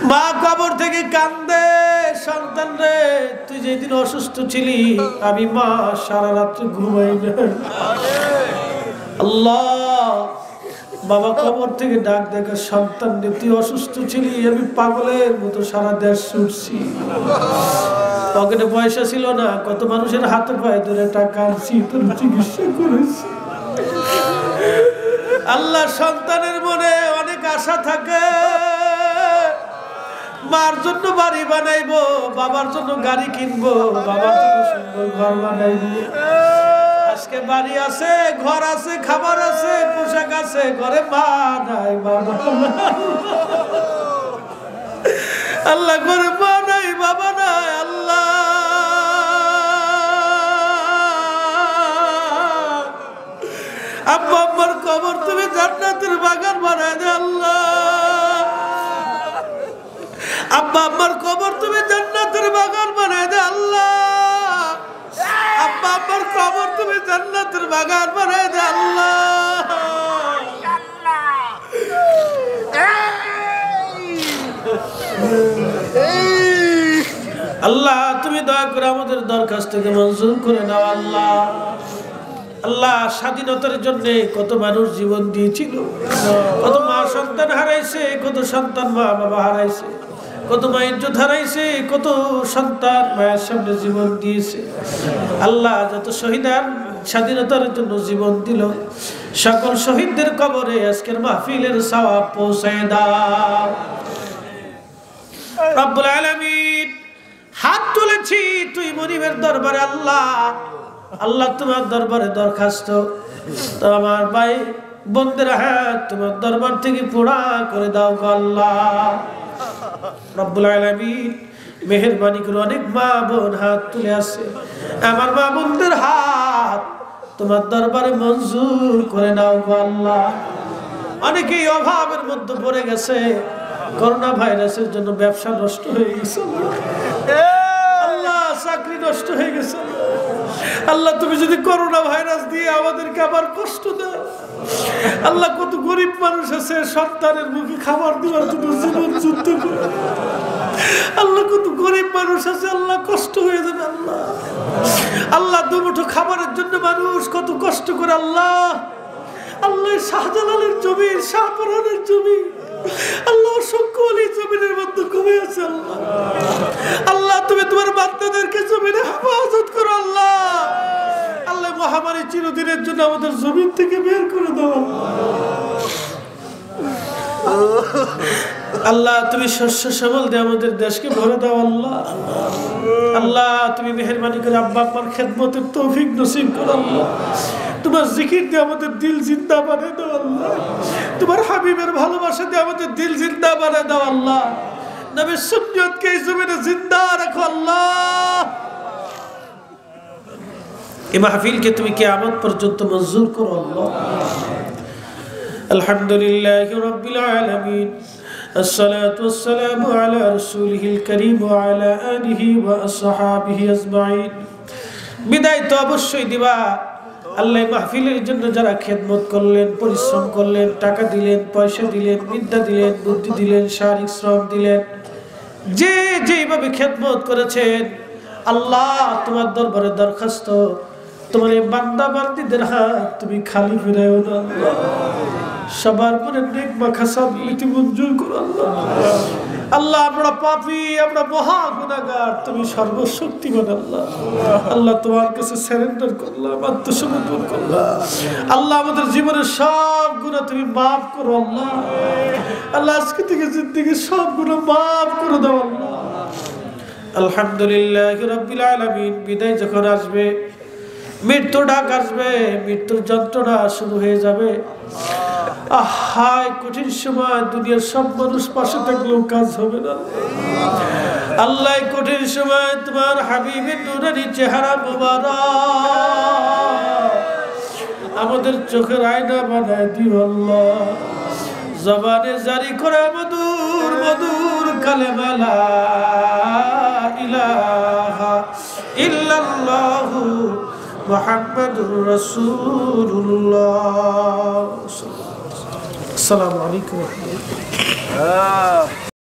মা কবর থেকে কান্দে, সন্তান রে তুই যেদিন অসুস্থ ছিলি আমি মা সারা রাত্রে ঘুমাই না। আল্লাহ বাবা কবর থেকে ডাক দেখে, সন্তান রে তুই অসুস্থ ছিলি, আমি পাগলের মতো সারা দেশ ছুটছি, পকেটে পয়সা ছিল না, কত মানুষের হাতে পায়ে ধরে টাকা আনছি, তোর চিকিৎসা করেছি। আল্লাহ সন্তানের মনে অনেক আশা থাকে, মার জন্য বাড়ি বানাইবো, বাবার জন্য গাড়ি কিনবো, বাবার জন্য সুন্দর ঘর বানাইবো। আজকে বাড়ি আছে, ঘর আছে, খাবার আছে, পোশাক আছে, ঘরে মা নাই, বাবা আল্লাহ করে মা নাই বাবা নাই আল্লাহ আব্বা আম্মার কবর তুমি জান্নাতের বাগান বানায় দে আল্লাহ আব্বা আম্মার কবর তুমি জান্নাতের বাগান বানায় দে আল্লাহ আব্বা আম্মার কবর তুমি জান্নাতের বাগান বানায় দে আল্লাহ আল্লাহ তুমি দয়া করে আমাদের দরখাস্তকে মঞ্জুর করে নাও আল্লাহ আল্লাহ স্বাধীনতার জন্য কত মানুষ জীবন দিয়েছিল কত মা সন্তান হারাইছে কত সন্তান মা বাবা হারাইছে কত মা ইজ্জত হারাইছে কত সন্তান মায়ের সামনে জীবন দিয়েছে আল্লাহ যত শহীদান স্বাধীনতার জন্য জীবন দিল সকল শহীদদের কবরে আজকের মাহফিলের সওয়াব পৌঁছায় দাও রব্বুল আলামিন হাত তুলেছি তুই মনিবের দরবারে আল্লাহ আল্লাহ তোমার দরবারে দরখাস্ত তো আমার ভাই বোনদের হাত তোমার দরবার থেকে পোড়া করে দাও গো আল্লাহ রব্বুল আলামিন মেহেরবানি করে অনেক মা বোন হাত তুলে আসে আমার মা বোনদের হাত তোমার দরবারে মঞ্জুর করে নাও গো আল্লাহ অনেকেই অভাবের মধ্যে পড়ে গেছে করোনা ভাইরাসের জন্য ব্যবসা নষ্ট হয়ে গেছে আল্লাহ চাকরি নষ্ট হয়ে গেছে আল্লাহ তুমি যদি করোনা ভাইরাস দিয়ে আমাদেরকে আবার কষ্ট দাও আল্লাহ কত গরিব মানুষ আছে সন্তানের মুখে খাবার দেওয়ার জন্য জীবন যুদ্ধ করে আল্লাহ কত গরিব মানুষ আছে আল্লাহ কষ্ট হয়ে যাবে আল্লাহ আল্লাহ দুমুঠো খাবারের জন্য মানুষ কত কষ্ট করে আল্লাহ আল্লাহ শাহজালালের জমি শাহপুরানের জমি আল্লাহ সকল এই জমিনের মধ্যে কমে আছে আল্লাহ আল্লাহ তুমি তোমার বান্দাদেরকে জমিনে হেফাজত করো আল্লাহ আল্লাহ মহামারী চিরদিনের জন্য আমাদের জমিন থেকে বের করে দাও আল্লাহ তুমি শস্য শ্যামল দিয়ে আমাদের দেশকে ভরে দাও আল্লাহ আল্লাহ তুমি মেহেরবানি করে আব্বা আম্মার খেদমতের তৌফিক নসিব করো আল্লাহ তোমার জিকির দিয়ে আমাদের দিল জিন্দা বানিয়ে দাও আল্লাহ তোমার হাবিবের ভালোবাসা দিয়ে আমাদের দিল জিন্দা বানিয়ে দাও আল্লাহ নবীর সুন্নাতকে এই জমিনে জিন্দা রাখো আল্লাহ এই মাহফিলকে তুমি কিয়ামত পর্যন্ত মঞ্জুর করো আল্লাহ আলহামদুলিল্লাহি রাব্বিল আলামিন الصلاة والسلام على رسوله الكريم وعلى آله وأصحابه أجمعين বিদায় তো অবশ্যই দিবা আল্লাহ মাহফিলের জন্য যারা খেদমত করলেন পরিশ্রম করলেন টাকা দিলেন পয়সা দিলেন বিদ্যা দিলেন বুদ্ধি দিলেন শারীরিক শ্রম দিলেন যে যেভাবে খেদমত করেছেন আল্লাহ তোমার দরবারে দরখাস্ত তোমার এই বান্দা বান্দীদের হাত তুমি খালি ফিরাও না সবার মনে নেক মাখাসাব নীতি মঞ্জুর করো আল্লাহ আল্লাহ আমরা পাপী আমরা মহা গুনাহগার তুমি সর্বশক্তিমান আল্লাহ আল্লাহ তোমার কাছে সারেন্ডার করলাম আত্মসমর্পণ করলাম আল্লাহ আমাদের জীবনের সব গুনাহ তুমি মাফ করো আল্লাহ আল্লাহ আজকে থেকে জিন্দেগির সব গুনাহ মাফ করে দাও আল্লাহ আলহামদুলিল্লাহি রাব্বিল আলামিন বিদায় যখন আসবে মৃত্যু ডাক আসবে মৃত্যুর যন্ত্রণা শুরু হয়ে যাবে আহায় কঠিন সময় দুনিয়ার সব মানুষ পাশে থাকলেও কাজ হবে না আল্লাহ কঠিন সময় তোমার হাবিবের নূরানি চেহারা মুবারক আমাদের চোখের আয়না বানায় দিও আল্লাহ জবানে জারি করে মধুর মধুর কালেমা লা ইলাহা ইল্লাল্লাহু মুহাম্মাদুর রাসূলুল্লাহ আসসালামু আলাইকুম ওয়া রাহমাতুল্লাহ